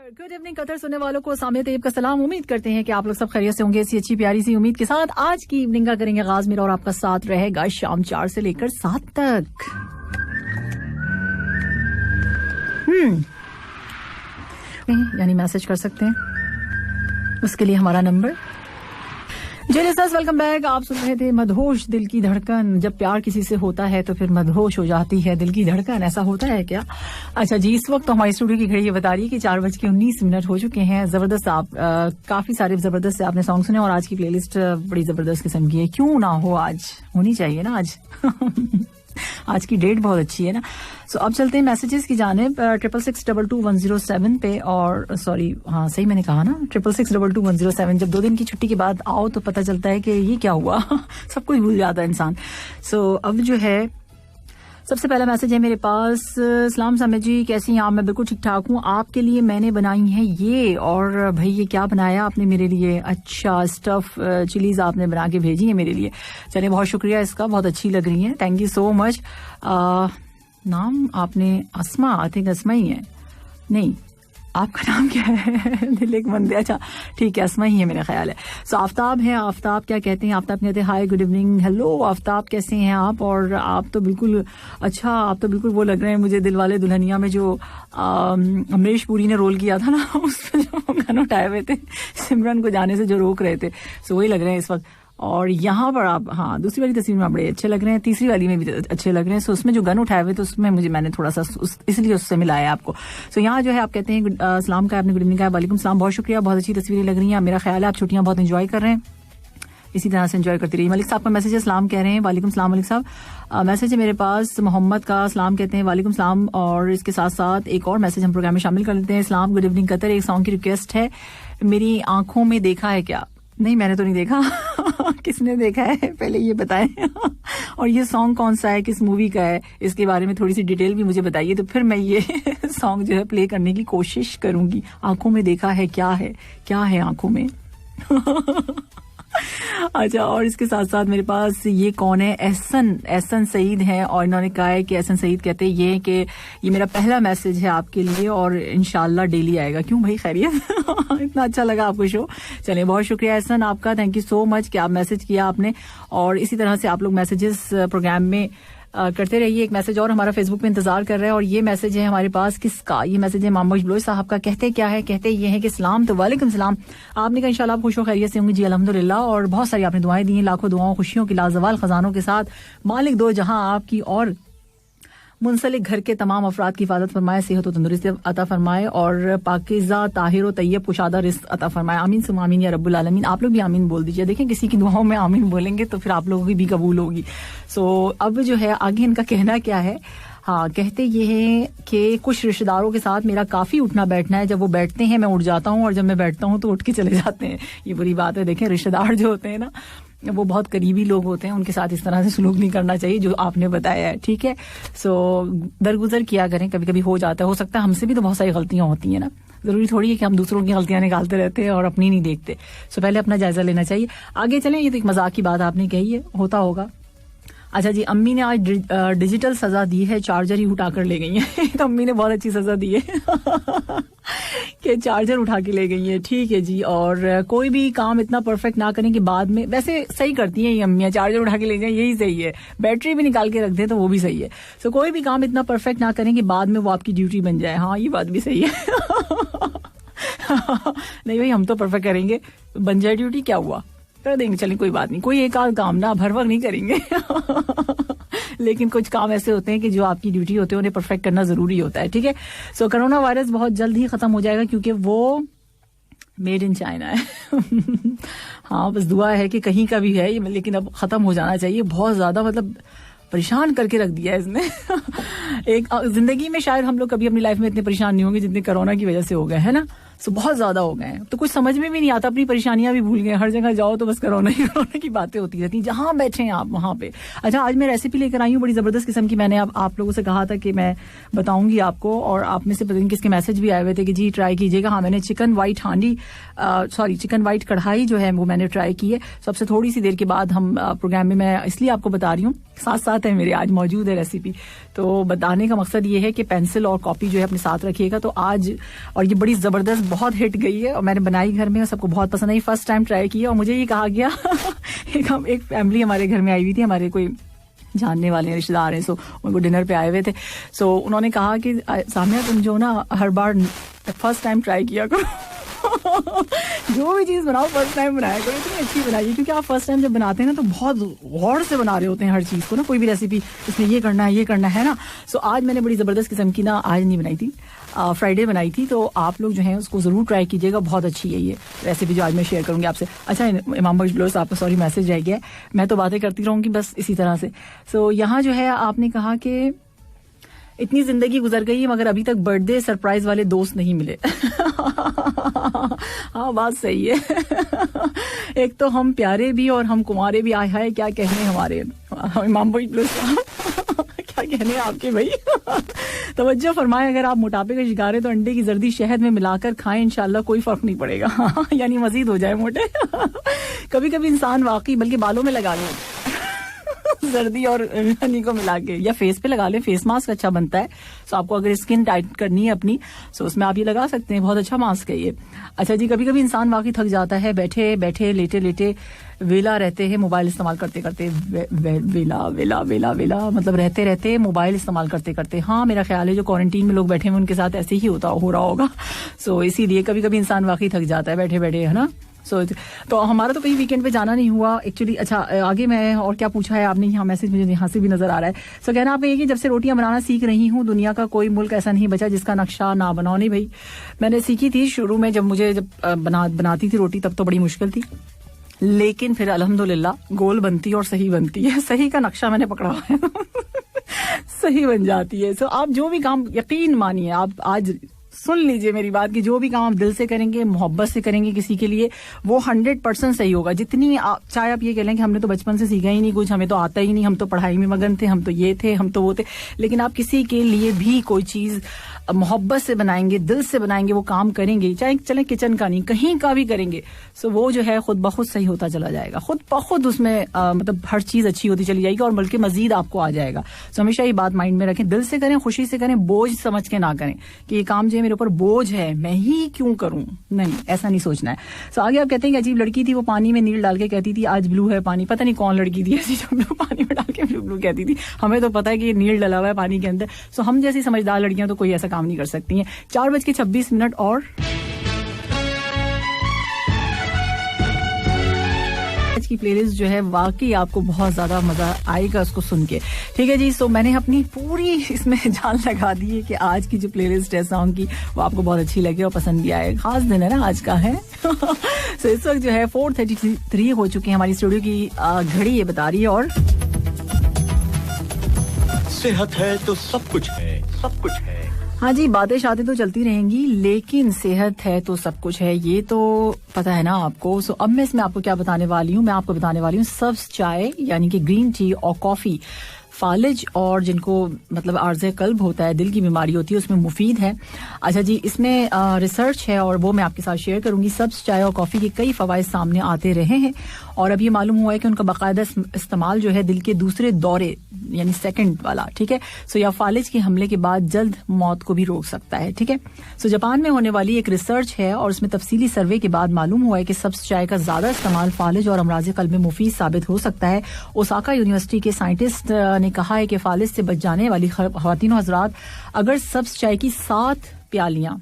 Good evening Qatar सुनने वालों को सामने तैयब का सलाम। उम्मीद करते हैं कि आप लोग सब खैरियत से होंगे। ऐसी अच्छी प्यारी सी उम्मीद के साथ आज की इवनिंग का करेंगे आगाज। मेरा और आपका साथ रहेगा शाम 4 से लेकर 7 तक। यानी मैसेज कर सकते हैं, उसके लिए हमारा नंबर। जी लिसनर्स, वेलकम बैक। आप सुन रहे थे मदहोश दिल की धड़कन। जब प्यार किसी से होता है तो फिर मदहोश हो जाती है दिल की धड़कन। ऐसा होता है क्या? अच्छा जी, इस वक्त तो हमारी स्टूडियो की घड़ी ये बता रही है कि 4:19 हो चुके हैं। जबरदस्त आप काफी सारे जबरदस्त से आपने सॉन्ग सुने और आज की प्लेलिस्ट बड़ी जबरदस्त किस्म की है। क्यों ना हो, आज होनी चाहिए ना आज। आज की डेट बहुत अच्छी है ना। सो अब चलते हैं मैसेजेस की जानिब। 66622107 पे, और सॉरी हाँ सही मैंने कहा ना, 66622107। जब 2 दिन की छुट्टी के बाद आओ तो पता चलता है कि ये क्या हुआ। सब कुछ भूल जाता है इंसान। सो अब जो है सबसे पहला मैसेज है मेरे पास। सलाम सामिया जी, कैसी हैं आप? मैं बिल्कुल ठीक ठाक हूँ। आपके लिए मैंने बनाई है ये, और भाई ये क्या बनाया आपने मेरे लिए? अच्छा, स्टफ चिलीज आपने बना के भेजी है मेरे लिए। चलिए बहुत शुक्रिया इसका, बहुत अच्छी लग रही है, थैंक यू सो मच। नाम आपने अस्मा, आई थिंक अस्मा ही है। नहीं, आपका नाम क्या है? दिल एक मंदिर। अच्छा ठीक है, अस्मा ही है मेरा ख्याल है। सो आफ्ताब है। आफ्ताब क्या कहते हैं? आफ्ताब कहते हैं hi good evening. Hello Aftab, कैसे हैं आप? और आप तो बिल्कुल अच्छा, आप तो बिल्कुल वो लग रहे हैं मुझे दिलवाले दुल्हनिया में जो अमरीश पुरी ने रोल किया था ना, उसमें जो गाने उठाए हुए थे सिमरन को जाने से जो रोक रहे थे, सो वही लग रहे हैं इस वक्त। और यहाँ पर आप, हाँ दूसरी वाली तस्वीर में आप बड़े अच्छे लग रहे हैं, तीसरी वाली में भी अच्छे लग रहे हैं। सो उसमें जो गन उठाए हुए तो उसमें मैंने थोड़ा सा इसलिए उससे मिलाया आपको। सो यहाँ जो है आप कहते हैं सलाम का, आपने गुड इवनिंग का, वालेकुम सलाम, बहुत शुक्रिया, बहुत अच्छी तस्वीरें लग रही हैं। मेरा ख्याल है आप छुट्टियां बहुत एंजॉय कर रहे हैं, इसी तरह से एंजॉय करती रहिए। मलिक साहब का मैसेज है, सलाम कह रहे हैं। वालेकुम सलाम मलिक साहब। मैसेज है मेरे पास मोहम्मद का, सलाम कहते हैं, वालेकुम सलाम। और इसके साथ साथ एक और मैसेज हम प्रोग्राम में शामिल कर लेते हैं। सलाम, गुड इवनिंग कतर, एक सॉन्ग की रिक्वेस्ट है। मेरी आंखों में देखा है क्या? नहीं, मैंने तो नहीं देखा। किसने देखा है पहले ये बताएं। और ये सॉन्ग कौन सा है, किस मूवी का है, इसके बारे में थोड़ी सी डिटेल भी मुझे बताइए, तो फिर मैं ये सॉन्ग जो है प्ले करने की कोशिश करूंगी। आंखों में देखा है, क्या है आंखों में? अच्छा, और इसके साथ साथ मेरे पास ये कौन है, एहसन सईद है, और इन्होंने कहा है कि एहसन सईद कहते हैं ये कि ये मेरा पहला मैसेज है आपके लिए और इंशाल्लाह डेली आएगा। क्यों भाई, खैरियत? इतना अच्छा लगा आपको शो? चलिए बहुत शुक्रिया एहसन आपका, थैंक यू सो मच कि आप मैसेज किया आपने। और इसी तरह से आप लोग मैसेजेस प्रोग्राम में करते रहिए। एक मैसेज और हमारा फेसबुक पे इंतजार कर रहा है, और ये मैसेज है हमारे पास किसका? ये मैसेज है मोहम्मद बलोच साहब का। कहते क्या है? कहते ये है कि सलाम, तो वालेकुम सलाम। आपने कहा इंशाल्लाह आप खुश हो खैरियत से होंगे। जी अल्हम्दुलिल्लाह, और बहुत सारी आपने दुआएं दी हैं, लाखों दुआओं खुशियों की लाजवाल खजानों के साथ। मालिक दो जहां आपकी और मुंसलिक घर के तमाम अफराद की हिफाजत फरमाए, सेहत और तंदुरुस्ती अता फरमाए, और पाकिज़ा ताहिर और तैयब कुशादा रिज़्क़ अता फरमाए। आमीन सुम्मा आमीन या रब्बुल आलमीन। आप लोग भी आमीन बोल दीजिए। देखें, किसी की दुआओं में आमीन बोलेंगे तो फिर आप लोगों की भी कबूल होगी। सो अब जो है आगे इनका कहना क्या है? हाँ, कहते ये है कि कुछ रिश्तेदारों के साथ मेरा काफी उठना बैठना है। जब वो बैठते हैं मैं उठ जाता हूँ, और जब मैं बैठता हूँ तो उठ के चले जाते हैं। ये बुरी बात है। देखें, रिश्तेदार जो होते हैं ना, वो बहुत करीबी लोग होते हैं, उनके साथ इस तरह से सलूक नहीं करना चाहिए जो आपने बताया है, ठीक है? सो दरगुजर किया करें, कभी कभी हो जाता है, हो सकता है हमसे भी तो बहुत सारी गलतियां होती हैं ना। जरूरी थोड़ी है कि हम दूसरों की गलतियां निकालते रहते हैं और अपनी नहीं देखते। सो पहले अपना जायजा लेना चाहिए। आगे चलें, ये तो एक मजाक की बात आपने कही है, होता होगा। अच्छा जी, अम्मी ने आज डिजिटल सजा दी है, चार्जर ही उठा कर ले गई है। तो अम्मी ने बहुत अच्छी सजा दी है कि चार्जर उठा के ले गई है, ठीक है जी। और कोई भी काम इतना परफेक्ट ना करें कि बाद में, वैसे सही करती हैं ये अम्मियाँ, चार्जर उठा के ले जाएं, यही सही है। बैटरी भी निकाल के रख दें तो वो भी सही है। सो कोई भी काम इतना परफेक्ट ना करें कि बाद में वो आपकी ड्यूटी बन जाए। हाँ, ये बात भी सही है। नहीं भाई, हम तो परफेक्ट करेंगे, बन जाए ड्यूटी, क्या हुआ, कर देंगे, चलें कोई बात नहीं। कोई एक आध काम ना भर वक्त नहीं करेंगे। लेकिन कुछ काम ऐसे होते हैं कि जो आपकी ड्यूटी होते हैं उन्हें परफेक्ट करना जरूरी होता है, ठीक है? सो कोरोना वायरस बहुत जल्द ही खत्म हो जाएगा, क्योंकि वो मेड इन चाइना है। हाँ, बस दुआ है कि कहीं का भी है, लेकिन अब खत्म हो जाना चाहिए। बहुत ज्यादा मतलब परेशान करके रख दिया है इसने। एक जिंदगी में शायद हम लोग कभी अपनी लाइफ में इतने परेशान नहीं होंगे जितने कोरोना की वजह से हो गए, है ना? सो बहुत ज्यादा हो गए हैं, तो कुछ समझ में भी नहीं आता, अपनी परेशानियां भी भूल गए। हर जगह जाओ तो बस कोरोना की बातें होती रहती, जहां बैठे हैं आप वहां पे। अच्छा, आज मैं रेसिपी लेकर आई हूँ बड़ी जबरदस्त किस्म की। मैंने आप लोगों से कहा था कि मैं बताऊंगी आपको, और आप में से पता नहीं किसके मैसेज भी आए हुए थे कि जी ट्राई कीजिएगा। हाँ, मैंने चिकन वाइट कढ़ाई जो है वो मैंने ट्राई की है। सबसे थोड़ी सी देर के बाद हम प्रोग्राम में, मैं इसलिए आपको बता रही हूँ, साथ साथ है मेरे आज मौजूद है रेसिपी। तो बताने का मकसद ये है कि पेंसिल और कॉपी जो है अपने साथ रखिएगा। तो आज, और ये बड़ी जबरदस्त बहुत हिट गई है और मैंने बनाई घर में और सबको बहुत पसंद आई। फर्स्ट टाइम ट्राई की है और मुझे ये कहा गया एक फैमिली हमारे घर में आई हुई थी, हमारे कोई जानने वाले रिश्तेदार हैं, सो उनको डिनर पे आए हुए थे। सो उन्होंने कहा कि सामिया तुम जो ना हर बार फर्स्ट टाइम ट्राई किया करो जो भी चीज बनाओ फर्स्ट टाइम बनाया करो, इतनी अच्छी बनाइए, क्योंकि आप फर्स्ट टाइम जब बनाते हैं ना तो बहुत गौर से बना रहे होते हैं हर चीज को ना, कोई भी रेसिपी इसमें ये करना है ना। सो आज मैंने बड़ी जबरदस्त किस्म की ना, आज नहीं बनाई थी, फ्राइडे बनाई थी, तो आप लोग जो है उसको जरूर ट्राई कीजिएगा, बहुत अच्छी है ये रेसिपी जो आज मैं शेयर करूंगी आपसे। अच्छा, इमाम बख्श ब्लोर साहब का सॉरी मैसेज रह गया, मैं तो बातें करती रहूंगी बस इसी तरह से। सो यहाँ जो है आपने कहा कि इतनी जिंदगी गुजर गई मगर अभी तक बर्थडे सरप्राइज वाले दोस्त नहीं मिले हाँ, बात सही है एक तो हम प्यारे भी और हम कुंवारे भी, आए हाय क्या कहने हमारे इमाम भाई प्लस क्या कहने आपके भाई तवज्जो फरमाए, अगर आप मोटापे का शिकार है तो अंडे की जर्दी शहद में मिलाकर खाएं, इंशाल्लाह कोई फर्क नहीं पड़ेगा यानी मजीद हो जाए मोटे कभी कभी इंसान वाकई, बल्कि बालों में लगा लें जर्दी और हनी को मिला के, या फेस पे लगा लें, फेस मास्क अच्छा बनता है। सो आपको अगर स्किन टाइट करनी है अपनी, सो उसमें आप ये लगा सकते हैं, बहुत अच्छा मास्क है ये। अच्छा जी, कभी कभी इंसान वाकई थक जाता है, बैठे बैठे लेटे लेटे वेला रहते हैं, मोबाइल इस्तेमाल करते करते, वेला वेला वेला वेला मतलब रहते रहते मोबाइल इस्तेमाल करते करते। हाँ, मेरा ख्याल है जो क्वारंटीन में लोग बैठे हैं उनके साथ ऐसे ही हो रहा होगा। सो इसीलिए कभी कभी इंसान वाकई थक जाता है बैठे बैठे, है ना। तो हमारा तो कहीं वीकेंड पे जाना नहीं हुआ एक्चुअली। अच्छा, आगे मैं और क्या पूछा है आपने, यहाँ मैसेज मुझे यहाँ से भी नजर आ रहा है। सो कहना आपने ये कि जब से रोटियां बनाना सीख रही हूँ दुनिया का कोई मुल्क ऐसा नहीं बचा जिसका नक्शा ना बनाओ। नहीं भाई, मैंने सीखी थी शुरू में, जब बनाती थी रोटी तब तो बड़ी मुश्किल थी, लेकिन फिर अल्हम्दुलिल्लाह गोल बनती है और सही बनती है। सही का नक्शा मैंने पकड़ा है सही बन जाती है। सो आप जो भी काम, यकीन मानिए, आप आज सुन लीजिए मेरी बात, कि जो भी काम आप दिल से करेंगे, मोहब्बत से करेंगे किसी के लिए, वो 100% सही होगा। जितनी चाहे आप ये कह लें कि हमने तो बचपन से सीखा ही नहीं कुछ, हमें तो आता ही नहीं, हम तो पढ़ाई में मगन थे, हम तो ये थे, हम तो वो थे, लेकिन आप किसी के लिए भी कोई चीज मोहब्बत से बनाएंगे, दिल से बनाएंगे, वो काम करेंगे, चाहे चले किचन का नहीं कहीं का भी करेंगे, सो वो जो है खुद ब खुद सही होता चला जाएगा, खुद ब खुद उसमें मतलब हर चीज अच्छी होती चली जाएगी और बल्कि मजीद आपको आ जाएगा। सो हमेशा ये बात माइंड में रखें, दिल से करें, खुशी से करें, बोझ समझ के ना करें कि ये काम जो है मेरे ऊपर बोझ है, मैं ही क्यों करूं, नहीं, ऐसा नहीं सोचना है। सो आगे आप कहते हैं कि अजीब लड़की थी, वो पानी में नील डाल के कहती थी आज ब्लू है पानी। पता नहीं कौन लड़की थी ऐसी जो ब्लू पानी में डाल के ब्लू ब्लू कहती थी, हमें तो पता है कि ये नील डला हुआ है पानी के अंदर। सो हम जैसी समझदार लड़कियां तो कोई ऐसा काम नहीं कर सकती हैं। 4:26 और आज की प्लेलिस्ट जो है वाकई आपको बहुत ज्यादा मजा आएगा उसको सुन के, ठीक है जी। सो मैंने अपनी पूरी इसमें जान लगा दी है कि आज की जो प्लेलिस्ट है सॉन्ग की वो आपको बहुत अच्छी लगे और पसंद भी आए। खास दिन है ना आज का है सो इस वक्त जो है 4:33 हो चुके हैं, हमारी स्टूडियो की घड़ी ये बता रही है। और सेहत है तो सब कुछ है, सब कुछ है। हाँ जी, बातें शातें तो चलती रहेंगी लेकिन सेहत है तो सब कुछ है, ये तो पता है ना आपको। सो अब मैं इसमें आपको क्या बताने वाली हूँ, मैं आपको बताने वाली हूँ सब्ज चाय यानी कि ग्रीन टी और कॉफी फालिज और जिनको मतलब आर्ज़े कल्ब होता है, दिल की बीमारी होती है, उसमें मुफीद है। अच्छा जी, इसमें रिसर्च है और वो मैं आपके साथ शेयर करूंगी। सब्ज चाय और कॉफी के कई फवाइद सामने आते रहे हैं और अब ये मालूम हुआ है कि उनका बाकायदा इस्तेमाल जो है दिल के दूसरे दौरे यानी सेकंड वाला, ठीक है, सो या फालिज के हमले के बाद जल्द मौत को भी रोक सकता है, ठीक है। सो जापान में होने वाली एक रिसर्च है और उसमें तफसीली सर्वे के बाद मालूम हुआ है कि सब्ज चाय का ज्यादा इस्तेमाल फालिज और अमराज कल्ब में मुफीद साबित हो सकता है। ओसाका यूनिवर्सिटी के साइंटिस्ट ने कहा है कि फालिज से बच जाने वाली ख्वातीन हजरात अगर सब्ज चाय की 7 प्यालियां,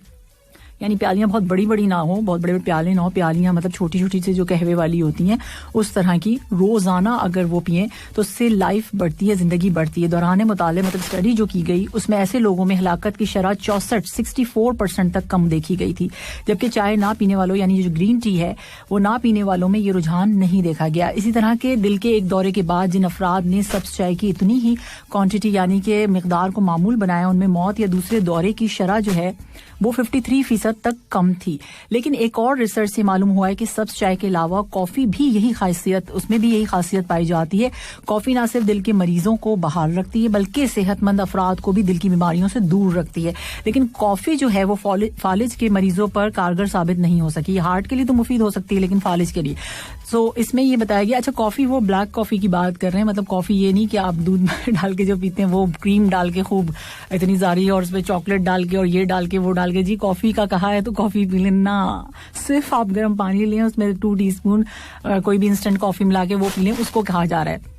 यानी प्यालियां बहुत बड़ी बड़ी ना हो, बहुत बड़े बड़े प्याले ना हो, प्यालियां मतलब छोटी छोटी से जो कहवे वाली होती हैं उस तरह की रोजाना अगर वो पिए तो उससे लाइफ बढ़ती है, जिंदगी बढ़ती है। दौरान मुताले मतलब स्टडी जो की गई उसमें ऐसे लोगों में हलाकत की शरह 64% तक कम देखी गई थी, जबकि चाय ना पीने वालों यानी जो ग्रीन टी है वो ना पीने वालों में ये रुझान नहीं देखा गया। इसी तरह के दिल के एक दौरे के बाद जिन अफराद ने सब्ज चाय की इतनी ही क्वांटिटी यानी कि मिकदार को मामूल बनाया, उनमें मौत या दूसरे दौरे की शरह जो है वो 53% % तक कम थी। लेकिन एक और रिसर्च से मालूम हुआ है कि सब्ज चाय के अलावा कॉफी भी उसमें भी यही खासियत पाई जाती है। कॉफी ना सिर्फ दिल के मरीजों को बहाल रखती है बल्कि सेहतमंद अफराद को भी दिल की बीमारियों से दूर रखती है। लेकिन कॉफी जो है वो फालिज के मरीजों पर कारगर साबित नहीं हो सकी। हार्ट के लिए तो मुफीद हो सकती है लेकिन फालिज के लिए। सो इसमें ये बताया गया, अच्छा कॉफी वो ब्लैक कॉफी की बात कर रहे हैं, मतलब कॉफी ये नहीं कि आप दूध में डाल के जो पीते हैं वो क्रीम डाल के खूब इतनी सारी और उसमें चॉकलेट डाल के और ये डाल के वो डाल के। जी कॉफी का कहा है तो कॉफी पी लेना, सिर्फ आप गर्म पानी लें उसमें 2 टीस्पून कोई भी इंस्टेंट कॉफी मिला के वो पी लें, उसको कहा जा रहा है।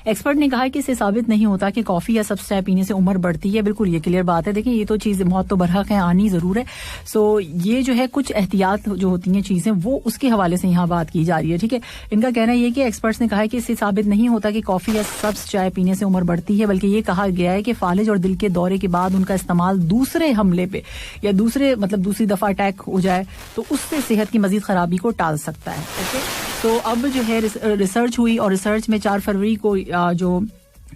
एक्सपर्ट ने कहा कि इससे साबित नहीं होता कि कॉफी या सब्ज चाय पीने से उम्र बढ़ती है। बिल्कुल ये क्लियर बात है। देखिए ये तो चीज मौत तो बरहक है, आनी जरूर है। सो ये जो है कुछ एहतियात जो होती हैं चीजें वो उसके हवाले से यहाँ बात की जा रही है। ठीक है, इनका कहना ये कि एक्सपर्ट्स ने कहा है कि इससे साबित नहीं होता कि कॉफी या सब्ज चाय पीने से उम्र बढ़ती है, बल्कि ये कहा गया है कि फालिज और दिल के दौरे के बाद उनका इस्तेमाल दूसरे हमले पे या दूसरी दफा अटैक हो जाए तो उससे सेहत की मजीद खराबी को टाल सकता है। ओके, तो अब जो है रिसर्च हुई और रिसर्च में 4 फरवरी को जो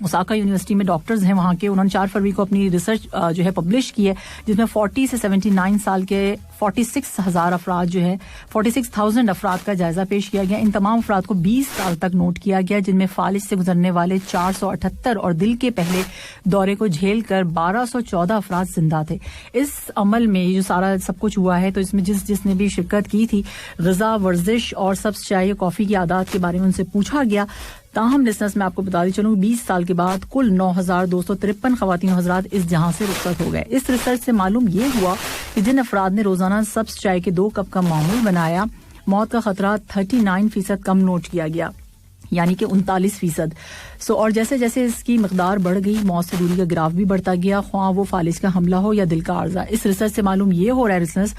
ओसाका यूनिवर्सिटी में डॉक्टर्स हैं वहाँ के, उन्होंने 4 फरवरी को अपनी रिसर्च जो है पब्लिश की है, जिसमें 40 से 79 साल के 46,000 अफराद जो है 46,000 अफराद का जायजा पेश किया गया। इन तमाम अफराद को 20 साल तक नोट किया गया, जिनमें फालिज से गुजरने वाले 478 और दिल के पहले दौरे को झेल कर 1214 अफराद जिंदा थे। इस अमल में जो सारा सब कुछ हुआ है तो इसमें जिसने भी शिरकत की थी, ग़िज़ा, वर्जिश और सब्ज चाय, कॉफी की आदत के बारे में उनसे पूछा गया। ताहम लिसनर्स, मैं आपको बताती चलूँ 20 साल के बाद कुल 9,253 खवातीन हज़रात इस जहां से रुखसत हो गए। इस रिसर्च से मालूम ये हुआ कि जिन अफराद ने रोजाना सब्ज चाय के 2 कप का मामूल बनाया, मौत का खतरा 39% कम नोट किया गया, यानी कि 39%। सो और जैसे जैसे इसकी मकदार बढ़ गई, मौत से दूरी का ग्राफ भी बढ़ता गया, ख्वाह वो फालिज का हमला हो या दिल का आर्जा। इस रिसर्च से मालूम ये हो रहा है रिसर्च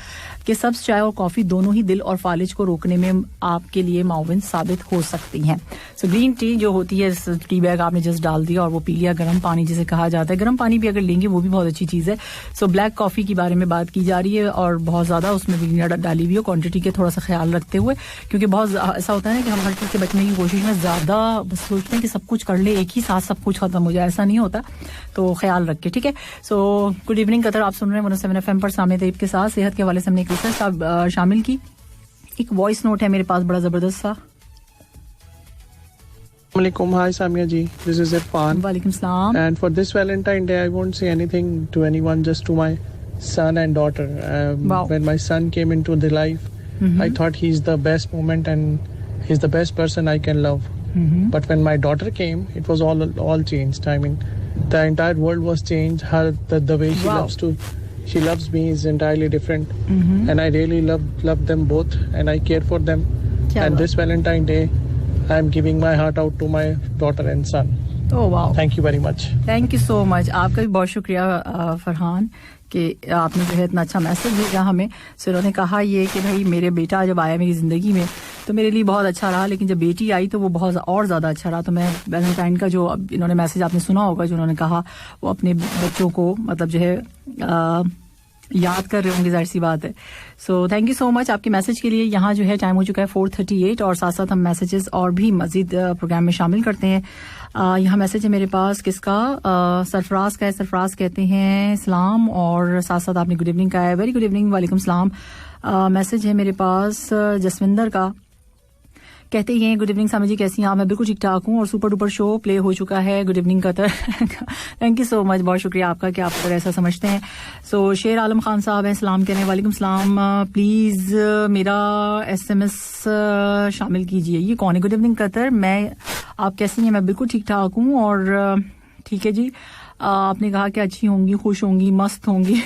कि सब्ज चाय और कॉफी दोनों ही दिल और फालिज को रोकने में आपके लिए माविन साबित हो सकती हैं। सो ग्रीन टी जो होती है, टी बैग आपने जस्ट डाल दिया और वो पी लिया, गर्म पानी जिसे कहा जाता है, गर्म पानी भी अगर लेंगे वो भी बहुत अच्छी चीज है। सो ब्लैक कॉफी के बारे में बात की जा रही है और बहुत ज्यादा उसमें विनेगर डाली हुई है, क्वांटिटी के थोड़ा सा ख्याल रखते हुए, क्योंकि बहुत ऐसा होता है कि हम हर चीज से बचने की कोशिश में ज्यादा बस सोचते हैं कि सब कुछ कर ले, एक ही साथ सब कुछ खत्म हो जाए, ऐसा नहीं होता, तो ख्याल रखें। ठीक है, सो गुड इवनिंग कतर, आप सुन रहे हैं 107 FM पर सामने तैयब के साथ। सेहत के हवाले से हमने एक रिसर्च शामिल की। एक वॉइस नोट है मेरे पास बड़ा जबरदस्त सा। Hi Samia ji, this is Irfan. Walaikum salam. And for this Valentine Day, I won't say anything to anyone, just to my son and daughter. Wow. When my son came into the life, I thought he's the best moment and he's the best person I can love. But when my daughter came, it was all changed. I mean, the entire world was changed. The way she loves me is entirely different. And I really love them both, and I care for them. And this Valentine Day, I am giving my heart out to my daughter and son. Oh wow. Thank you very much. Thank you so much. आपका भी बहुत शुक्रिया फरहान कि आपने जो है इतना अच्छा मैसेज भेजा हमें। सो इन्होंने कहा ये कि भाई मेरे बेटा जब आया मेरी जिंदगी में तो मेरे लिए बहुत अच्छा रहा, लेकिन जब बेटी आई तो वो बहुत और ज्यादा अच्छा रहा। तो मैं वैलेंटाइन का जो इन्होंने मैसेज आपने सुना होगा, जो उन्होंने कहा वो अपने बच्चों को मतलब जो है याद कर रहे होंगे, जाहिर सी बात है। So thank you so much आपके मैसेज के लिए। यहाँ जो है टाइम हो चुका है 4:38 और साथ साथ हम मैसेजेस और भी मजीद प्रोग्राम में शामिल करते हैं। यहाँ मैसेज है मेरे पास किसका, सरफराज का है। सरफराज कहते हैं सलाम, और साथ साथ आपने गुड इवनिंग का है। वेरी गुड इवनिंग, वालेकुम सलाम। मैसेज है मेरे पास जसविंदर का, कहते हैं गुड इवनिंग सामी जी, कैसी हैं आप? मैं बिल्कुल ठीक ठाक हूँ और सुपर डुपर शो प्ले हो चुका है। Good evening Qatar. Thank you so much, बहुत शुक्रिया आपका कि आप अगर ऐसा समझते हैं। सो शेर आलम खान साहब हैं, सलाम कह रहे हैं। वालेकुम सलाम। प्लीज मेरा SMS शामिल कीजिए। ये कौन है? गुड इवनिंग कतर, मैं आप कैसी हैं? मैं बिल्कुल ठीक ठाक हूँ और ठीक है जी। आपने कहा कि अच्छी होंगी, खुश होंगी, मस्त होंगी।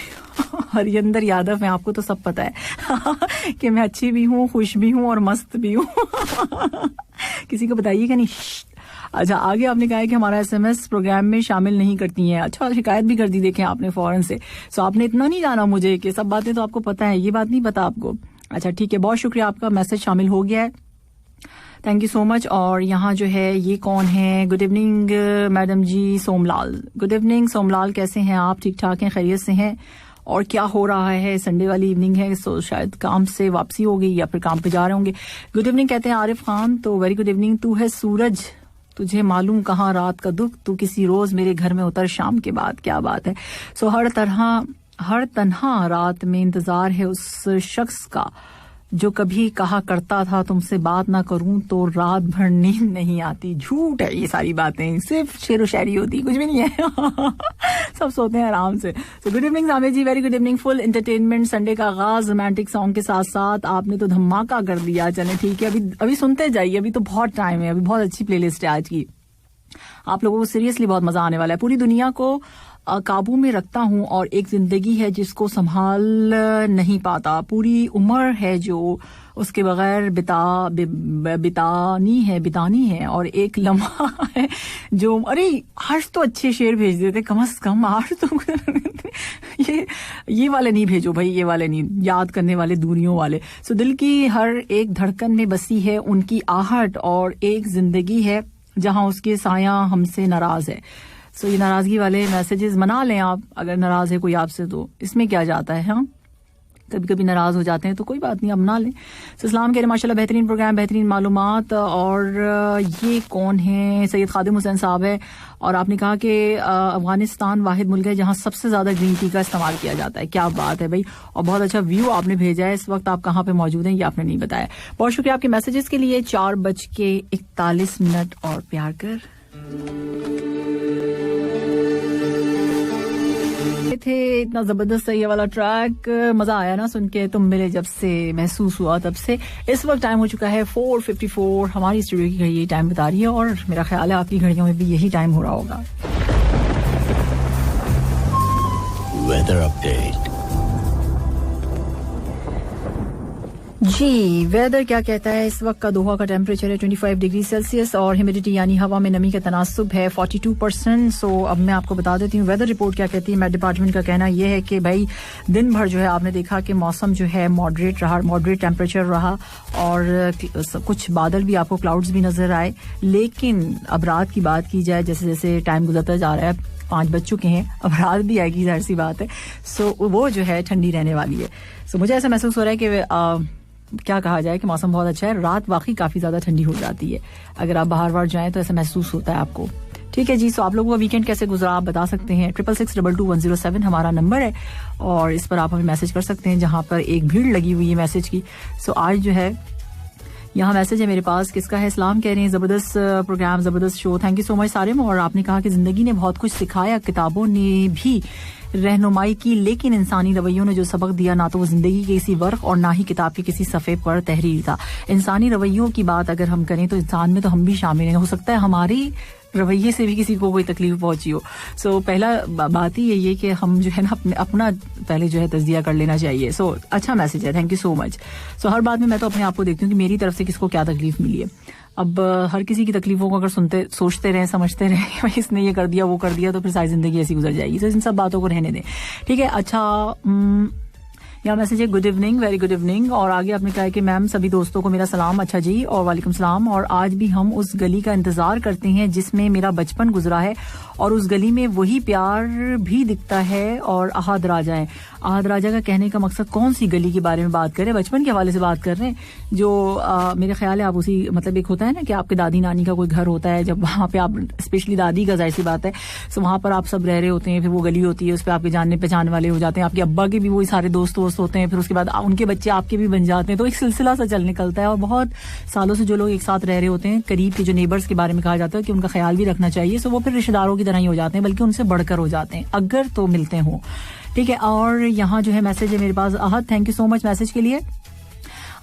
हरिंदर यादव है, आपको तो सब पता है कि मैं अच्छी भी हूँ, खुश भी हूँ और मस्त भी हूँ। किसी को बताइएगा नहीं। अच्छा, आगे आपने कहा है कि हमारा SMS प्रोग्राम में शामिल नहीं करती हैं। अच्छा, शिकायत भी कर दी देखें आपने फौरन से। सो आपने इतना नहीं जाना मुझे कि सब बातें तो आपको पता है, ये बात नहीं पता आपको। अच्छा ठीक है, बहुत शुक्रिया, आपका मैसेज शामिल हो गया है। Thank you so much. और यहाँ जो है ये कौन है? गुड इवनिंग मैडम जी, सोमलाल। गुड इवनिंग सोमलाल, कैसे हैं आप? ठीक ठाक हैं, खैरियत से हैं? और क्या हो रहा है? संडे वाली इवनिंग है, सो शायद काम से वापसी हो गई या फिर काम पे जा रहे होंगे। गुड इवनिंग कहते हैं आरिफ खान, तो वेरी गुड इवनिंग। तू है सूरज, तुझे मालूम कहाँ रात का दुख, तू किसी रोज मेरे घर में उतर शाम के बाद। क्या बात है। सो हर तन्हा रात में इंतजार है उस शख्स का जो कभी कहा करता था तुमसे बात ना करूं तो रात भर नींद नहीं आती। झूठ है ये सारी बातें, सिर्फ शेर व शायरी होती, कुछ भी नहीं है। सब सोते हैं आराम से। तो गुड इवनिंग सामे ji, very good evening. Full entertainment, Sunday का आगाज रोमांटिक सॉन्ग के साथ साथ आपने तो धमाका कर दिया। चले ठीक है, अभी सुनते जाइए, अभी तो बहुत टाइम है, अभी बहुत अच्छी प्लेलिस्ट है आज की। आप लोगों को सीरियसली बहुत मजा आने वाला है। पूरी दुनिया को काबू में रखता हूं और एक जिंदगी है जिसको संभाल नहीं पाता। पूरी उम्र है जो उसके बगैर बितानी है और एक लम्हा है जो, अरे आज तो अच्छे शेर भेज देते कम से कम, आज तो ये वाले नहीं भेजो भाई, ये वाले नहीं, याद करने वाले, दूरियों वाले। सो दिल की हर एक धड़कन में बसी है उनकी आहट और एक जिंदगी है जहां उसके साया हमसे नाराज है। सो ये नाराजगी वाले मैसेजेस मना लें आप, अगर नाराज है कोई आपसे तो इसमें क्या जाता है। हाँ, कभी कभी नाराज हो जाते हैं तो कोई बात नहीं, अब ना लें। सो इस्लाम कह रहे माशाल्लाह बेहतरीन प्रोग्राम, बेहतरीन मालूमात। और ये कौन है? सैयद खादिम हुसैन साहब है। और आपने कहा कि अफगानिस्तान वाहिद मुल्क है जहां सबसे ज्यादा ग्रीन टी का इस्तेमाल किया जाता है। क्या बात है भाई, और बहुत अच्छा व्यू आपने भेजा है। इस वक्त आप कहाँ पे मौजूद हैं ये आपने नहीं बताया। बहुत शुक्रिया आपके मैसेजेस के लिए। 4:41 और प्यार कर थे। इतना जबरदस्त है ये वाला ट्रैक, मजा आया ना सुन के। तुम मिले जब से महसूस हुआ तब से। इस वक्त टाइम हो चुका है 4:54। हमारी स्टूडियो की घड़ी यही टाइम बता रही है और मेरा ख्याल है आपकी घड़ियों में भी यही टाइम हो रहा होगा। वेदर अपडेट जी, वेदर क्या कहता है? इस वक्त का दोहा का टेम्परेचर है 25 डिग्री सेल्सियस और ह्यूमिडिटी यानी हवा में नमी का तनासुब है 42%। सो अब मैं आपको बता देती हूँ वेदर रिपोर्ट क्या कहती है। मेट डिपार्टमेंट का कहना यह है कि भाई दिन भर जो है आपने देखा कि मौसम जो है मॉडरेट रहा, मॉडरेट टेम्परेचर रहा और कुछ बादल भी, आपको क्लाउड्स भी नजर आए। लेकिन अब रात की बात की जाए, जैसे जैसे टाइम गुजरता जा रहा है, 5 बज चुके हैं, अब रात भी आएगी, जाहिर सी बात है। सो वो जो है ठंडी रहने वाली है। सो मुझे ऐसा महसूस हो रहा है कि क्या कहा जाए कि मौसम बहुत अच्छा है। रात वाकई काफी ज्यादा ठंडी हो जाती है, अगर आप बाहर जाएं तो ऐसा महसूस होता है आपको। ठीक है जी। सो आप लोगों का वीकेंड कैसे गुजरा आप बता सकते हैं। 66622107 हमारा नंबर है और इस पर आप हमें मैसेज कर सकते हैं, जहां पर एक भीड़ लगी हुई है मैसेज की। सो आज जो है यहाँ मैसेज है मेरे पास, किसका है? इस्लाम कह रहे हैं जबरदस्त प्रोग्राम, जबरदस्त show, thank you so much सारे में। और आपने कहा कि जिंदगी ने बहुत कुछ सिखाया, किताबों ने भी रहनुमाई की, लेकिन इंसानी रवैयों ने जो सबक दिया ना तो वो जिंदगी के किसी वर्क और ना ही किताब के किसी सफ़े पर तहरीर था। इंसानी रवैयों की बात अगर हम करें तो इंसान में तो हम भी शामिल हैं। हो सकता है हमारी रवैये से भी किसी को कोई तकलीफ पहुंची हो। सो पहला बात ही यही है कि हम जो है ना अपना पहले जो है तज्जिया कर लेना चाहिए। सो अच्छा मैसेज है, थैंक यू सो मच। सो हर बात में मैं तो अपने आप को देखती हूँ कि मेरी तरफ से किसको क्या तकलीफ मिली है। अब हर किसी की तकलीफों को अगर सोचते रहे, समझते रहे, इसने ये कर दिया वो कर दिया, तो फिर सारी जिंदगी ऐसी गुजर जाएगी। तो इन सब बातों को रहने दें, ठीक है। अच्छा, यहाँ मैसेज है good evening, very good evening. और आगे आपने कहा कि मैम सभी दोस्तों को मेरा सलाम। अच्छा जी, और वालेकुम सलाम। और आज भी हम उस गली का इंतजार करते हैं जिसमें मेरा बचपन गुजरा है और उस गली में वही प्यार भी दिखता है और अहद राजा है। अहद राजा का कहने का मकसद कौन सी गली के बारे में बात कर रहे हैं? बचपन के हवाले से बात कर रहे हैं, जो मेरे ख्याल है आप उसी, मतलब एक होता है ना कि आपके दादी नानी का कोई घर होता है, जब वहाँ पे आप, स्पेशली दादी का, जाहिर सी बात है, सो वहाँ पर आप सब रह रहे होते हैं, फिर वो गली होती है, उस पर आपके जानने पहचानने वाले हो जाते हैं, आपके अब्बा के भी वही सारे दोस्त होते हैं, फिर उसके बाद उनके बच्चे आपके भी बन जाते हैं, तो एक सिलसिला सा चल निकलता है। और बहुत सालों से जो लोग एक साथ रह रहे होते हैं, करीब के जो नेबर्स के बारे में कहा जाता है कि उनका ख्याल भी रखना चाहिए, सो वो फिर रिश्तेदारों की तरह ही हो जाते हैं, बल्कि उनसे बढ़कर हो जाते हैं अगर तो मिलते हों, ठीक है। और यहाँ जो है मैसेज है मेरे पास, Ahad thank you so much message के लिए।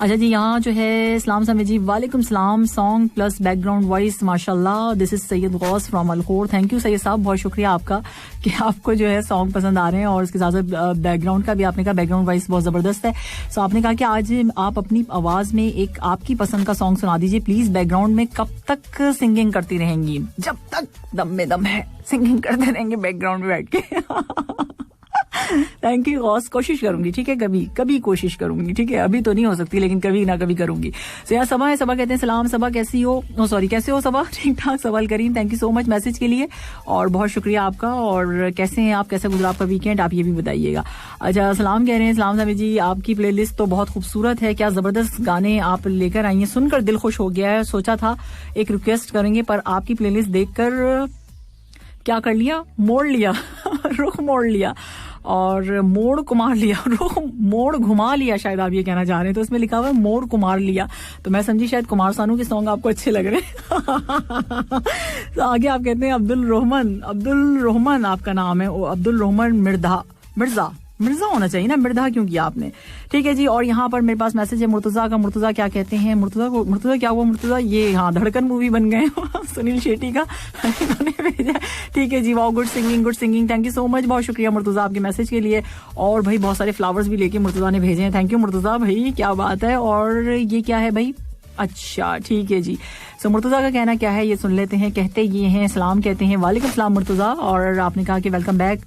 अच्छा जी, यहाँ जो है इस्लाम समय जी, वालेकुम सलाम, सॉन्ग प्लस बैकग्राउंड वॉइस माशाल्लाह। This is Syed Ghaus from Al Khor. Thank you Syed साहब, बहुत शुक्रिया आपका कि आपको जो है सॉन्ग पसंद आ रहे हैं और उसके साथ साथ बैकग्राउंड का भी आपने कहा बैकग्राउंड वॉइस बहुत जबरदस्त है। सो आपने कहा कि आज आप अपनी आवाज में एक आपकी पसंद का सॉन्ग सुना दीजिए प्लीज। बैकग्राउंड में कब तक सिंगिंग करती रहेंगी? जब तक दम में दम है सिंगिंग करते रहेंगे बैकग्राउंड में बैठ के। थैंक यू गौस, कोशिश करूंगी, ठीक है, कभी कोशिश करूंगी, ठीक है। अभी तो नहीं हो सकती लेकिन कभी ना कभी करूंगी। तो यहाँ सबा है, सबा कहते हैं सलाम सबा, कैसी हो? कैसे हो सबा? ठीक ठाक सवाल Karim, thank you so much message के लिए और बहुत शुक्रिया आपका। और कैसे हैं आप, कैसा गुजरा आपका वीकेंड, आप ये भी बताइएगा। अच्छा, सलाम कह रहे हैं सलाम सामी जी, आपकी प्लेलिस्ट तो बहुत खूबसूरत है, क्या जबरदस्त गाने आप लेकर आई हैं, सुनकर दिल खुश हो गया है। सोचा था एक रिक्वेस्ट करेंगे पर आपकी प्लेलिस्ट देखकर क्या कर लिया, मोड़ लिया रुख मोड़ लिया। और मोड़ कुमार लिया, मोड़ घुमा लिया शायद आप ये कहना चाह रहे हैं, तो इसमें लिखा हुआ है मोड़ कुमार लिया, तो मैं समझी शायद कुमार सानू के सॉन्ग आपको अच्छे लग रहे हैं। तो आगे आप कहते हैं अब्दुल रोहमन आपका नाम है, अब्दुल रोहमन मिर्जा होना चाहिए ना, मिर्जा क्यों किया आपने, ठीक है जी। और यहाँ पर मेरे पास मैसेज है मुर्तजा का, मुर्तजा क्या कहते हैं, मुर्तजा क्या हुआ, मुर्तजा ये हाँ धड़कन मूवी बन गए सुनील शेट्टी का इन्होंने भेजा, ठीक है जी। Wow, good singing, thank you so much, बहुत शुक्रिया मुर्तजा आपके मैसेज के लिए। और भाई बहुत सारे फ्लावर्स भी लेके मुर्तजा ने भेजे हैं, थैंक यू मुर्तजा भाई, क्या बात है। और ये क्या है भाई, अच्छा ठीक है जी। सो मुर्तजा का कहना क्या है ये सुन लेते हैं। कहते ये हैं, सलाम कहते हैं, वालेकुम सलाम मुर्तजा, और आपने कहा कि welcome back,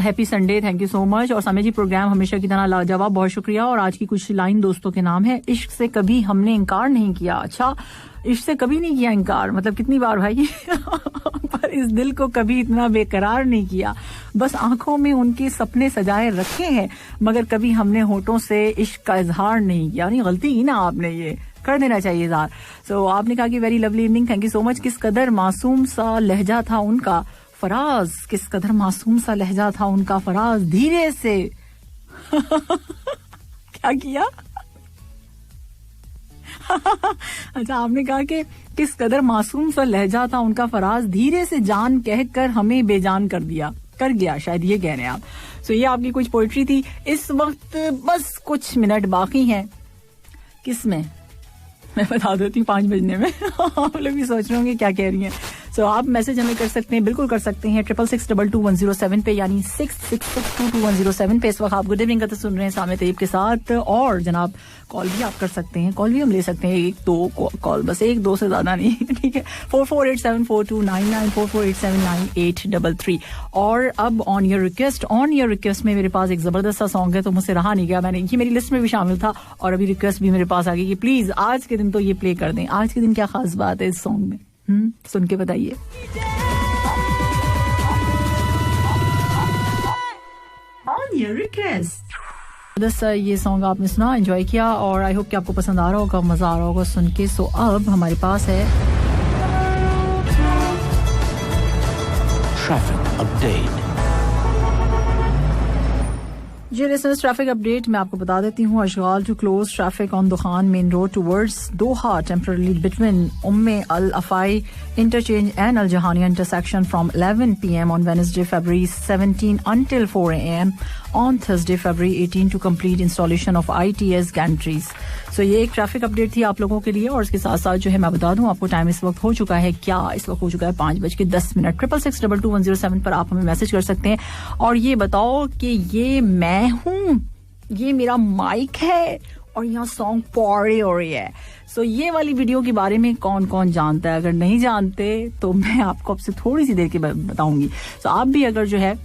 happy Sunday, thank you so much. और समय जी प्रोग्राम हमेशा की तरह लाजवाब, बहुत शुक्रिया। और आज की कुछ लाइन दोस्तों के नाम है। इश्क से कभी हमने इनकार नहीं किया, अच्छा इश्क से कभी नहीं किया इनकार, मतलब कितनी बार भाई पर इस दिल को कभी इतना बेकरार नहीं किया, बस आंखों में उनके सपने सजाए रखे हैं, मगर कभी हमने होठों से इश्क का इजहार नहीं किया। नहीं गलती की ना आपने, ये कर देना चाहिए इजहार। सो आपने कहा कि very lovely evening, thank you so much. किस कदर मासूम सा लहजा था उनका फराज, किस कदर मासूम सा लहजा था उनका फराज, धीरे से क्या किया अच्छा आपने कहा कि किस कदर मासूम सा लहजा था उनका फराज, धीरे से जान कहकर हमें बेजान कर गया, शायद ये कह रहे हैं आप। सो ये आपकी कुछ पोइट्री थी। इस वक्त बस कुछ मिनट बाकी हैं, किसमें मैं बता देती हूँ 5 बजने में आप लोग भी सोच रहे होंगे क्या कह रही हैं। सो आप मैसेज हमें कर सकते हैं, बिल्कुल कर सकते हैं 66622107 पे, यानी 66622107 पे। इस वक्त आप गुड इवनिंग का तो सुन रहे हैं सामने तैयब के साथ। और जनाब कॉल भी आप कर सकते हैं, कॉल भी हम ले सकते हैं, 1-2 कॉल, बस 1-2 से ज्यादा नहीं, ठीक है। 44874299 44879833। और अब ऑन योर रिक्वेस्ट में मेरे पास एक जबरदस्त सा सॉन्ग है, तो मुझसे रहा नहीं गया, मैंने ये मेरी लिस्ट में भी शामिल था और अभी रिक्वेस्ट भी मेरे पास आ गई कि प्लीज आज के दिन तो ये प्ले कर दें। आज के दिन क्या खास बात है इस सॉन्ग में, सुन के बताइए। ऑन योर रिक्वेस्ट ये सॉन्ग आपने सुना, एंजॉय किया, और आई होप कि आपको पसंद आ रहा होगा, मजा आ रहा होगा सुन के। सो अब हमारे पास है ट्रैफिक अपडेट। जी लिसनर्स, ट्रैफिक अपडेट मैं आपको बता देती हूँ। Ashghal to close traffic on Dukhan main road towards Doha temporarily between Umm Al Afai interchange and Al Jahaniya intersection from 11 p.m. on Wednesday, February 17 until 4 a.m. on Thursday, February 18 to complete installation of ITS gantries. So ये एक traffic update थी आप लोगों के लिए, और इसके साथ साथ जो है मैं बता दूं आपको टाइम इस वक्त हो चुका है, क्या इस वक्त हो चुका है 5:10। 66622107 पर आप हमें मैसेज कर सकते हैं और ये बताओ कि ये मैं हूँ, ये मेरा माइक है और यहाँ सॉन्ग पॉरी हो रही है। सो ये वाली वीडियो के बारे में कौन कौन जानता है? अगर नहीं जानते तो मैं आपको अब से थोड़ी सी देर के बताऊंगी। सो आप भी अगर जो है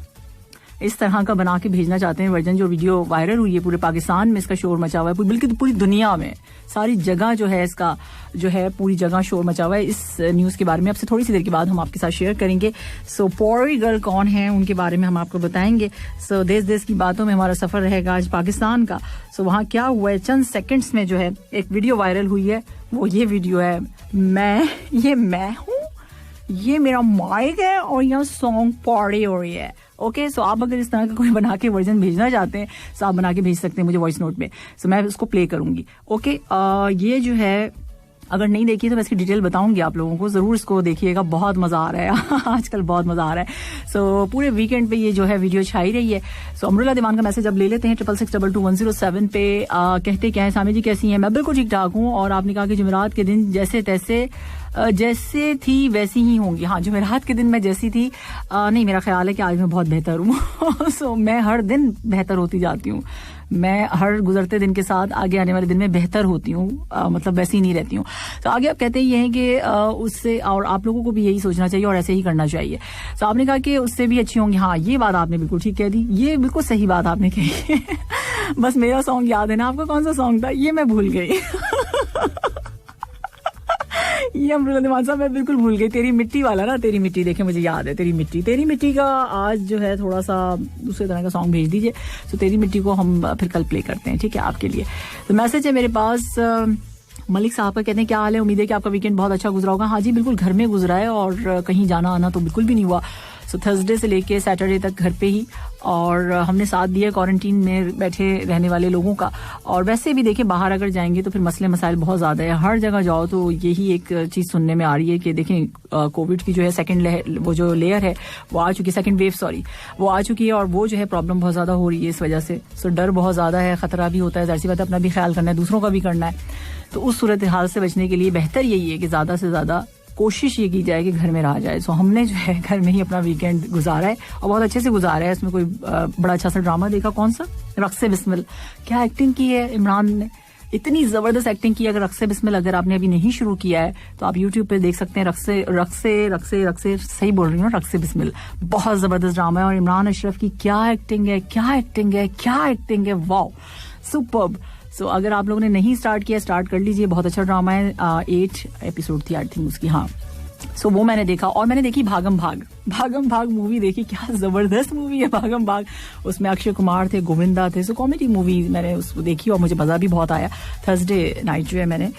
इस तरह का बना के भेजना चाहते हैं वर्जन, जो वीडियो वायरल हुई है पूरे पाकिस्तान में, इसका शोर मचा हुआ है, बल्कि पूरी दुनिया में, सारी जगह जो है इसका जो है पूरी जगह शोर मचा हुआ है। इस न्यूज के बारे में आपसे थोड़ी सी देर के बाद हम आपके साथ शेयर करेंगे। सो पॉरी गर्ल कौन है उनके बारे में हम आपको बताएंगे। सो देश देश की बातों में हमारा सफर रहेगा आज पाकिस्तान का। सो वहाँ क्या हुआ है, चंद सेकंड्स में जो है एक वीडियो वायरल हुई है, वो ये वीडियो है, मैं हूँ, ये मेरा माइक है और यहाँ सॉन्ग पॉरी हो रही है। ओके, सो आप अगर इस तरह का कोई बना के वर्जन भेजना चाहते हैं तो आप बना के भेज सकते हैं मुझे वॉइस नोट में। सो मैं उसको प्ले करूंगी। ओके, ये जो है अगर नहीं देखी तो मैं इसकी डिटेल बताऊंगी आप लोगों को, जरूर इसको देखिएगा, बहुत मजा आ रहा है आजकल बहुत मजा आ रहा है। सो पूरे वीकेंड पे ये जो है वीडियो छाई रही है। सो अमरुल्ला दीवान का मैसेज अब ले लेते हैं 66622107 पे। कहते क्या है, सामी जी कैसी हैं? मैं बिल्कुल ठीक ठाक हूँ। और आपने कहा कि जुमेरात के दिन जैसे थी वैसी ही होंगी। हाँ, जुमेरात के दिन मैं जैसी थी नहीं, मेरा ख्याल है कि आज मैं बहुत बेहतर हूँ। सो मैं हर दिन बेहतर होती जाती हूँ, मैं हर गुजरते दिन के साथ आगे आने वाले दिन में बेहतर होती हूँ, मतलब वैसी नहीं रहती हूँ। तो आगे आप कहते ये हैं कि उससे, और आप लोगों को भी यही सोचना चाहिए और ऐसे ही करना चाहिए। तो आपने कहा कि उससे भी अच्छी होंगी। हाँ, ये बात आपने बिल्कुल ठीक कह दी, ये बिल्कुल सही बात आपने कही। बस मेरा सॉन्ग याद है ना आपको, कौन सा सॉन्ग था ये मैं भूल गई। ये अमरुल्ला दीवान साहब मैं बिल्कुल भूल गई, तेरी मिट्टी वाला ना, तेरी मिट्टी, देखे मुझे याद है, तेरी मिट्टी का आज जो है थोड़ा सा दूसरे तरह का सॉन्ग भेज दीजिए। तो तेरी मिट्टी को हम फिर कल प्ले करते हैं, ठीक है, आपके लिए। तो मैसेज है मेरे पास मलिक साहब का, कहते हैं क्या हाल है, उम्मीद है कि आपका वीकेंड बहुत अच्छा गुजरा होगा। हाँ जी, बिल्कुल घर में गुजरा है और कहीं जाना आना तो बिल्कुल भी नहीं हुआ। सो थर्सडे से लेके सैटरडे तक घर पे ही, और हमने साथ दिया क्वारंटीन में बैठे रहने वाले लोगों का। और वैसे भी देखें बाहर अगर जाएंगे तो फिर मसले मसाइल बहुत ज्यादा है, हर जगह जाओ तो यही एक चीज सुनने में आ रही है कि देखें कोविड की जो है सेकंड लहर, वो जो लेयर है वो आ चुकी है, सेकंड वेव सॉरी, वो आ चुकी है, और वो जो है प्रॉब्लम बहुत ज्यादा हो रही है इस वजह से। सो डर बहुत ज्यादा है, खतरा भी होता है, जाहिर सी बात है अपना भी ख्याल करना है, दूसरों का भी करना है। तो उस सूरत हाल से बचने के लिए बेहतर यही है कि ज्यादा से ज्यादा कोशिश ये की जाए कि घर में रहा जाए। सो हमने जो है घर में ही अपना वीकेंड गुजारा है और बहुत अच्छे से गुजारा है। इसमें कोई बड़ा अच्छा सा ड्रामा देखा, कौन सा, रक्से बिस्मिल, क्या एक्टिंग की है इमरान ने, इतनी जबरदस्त एक्टिंग की। अगर रक्से बिस्मिल अगर आपने अभी नहीं शुरू किया है तो आप यूट्यूब पे देख सकते हैं। रक्से सही बोल रही हूँ, रक्से बिस्मिल बहुत जबरदस्त ड्रामा है, और इमरान अशरफ की क्या एक्टिंग है, क्या एक्टिंग है, क्या एक्टिंग है, वाओ सुपर्ब। सो अगर आप लोगों ने नहीं स्टार्ट किया, स्टार्ट कर लीजिए, बहुत अच्छा ड्रामा है। 8 एपिसोड थी आई थिंक उसकी, हाँ। सो वो मैंने देखा, और मैंने देखी भागम भाग मूवी देखी, क्या जबरदस्त मूवी है भागम भाग। उसमें अक्षय कुमार थे, गोविंदा थे, सो कॉमेडी मूवी मैंने उसको देखी और मुझे मजा भी बहुत आया। थर्सडे नाइट जो है मैंने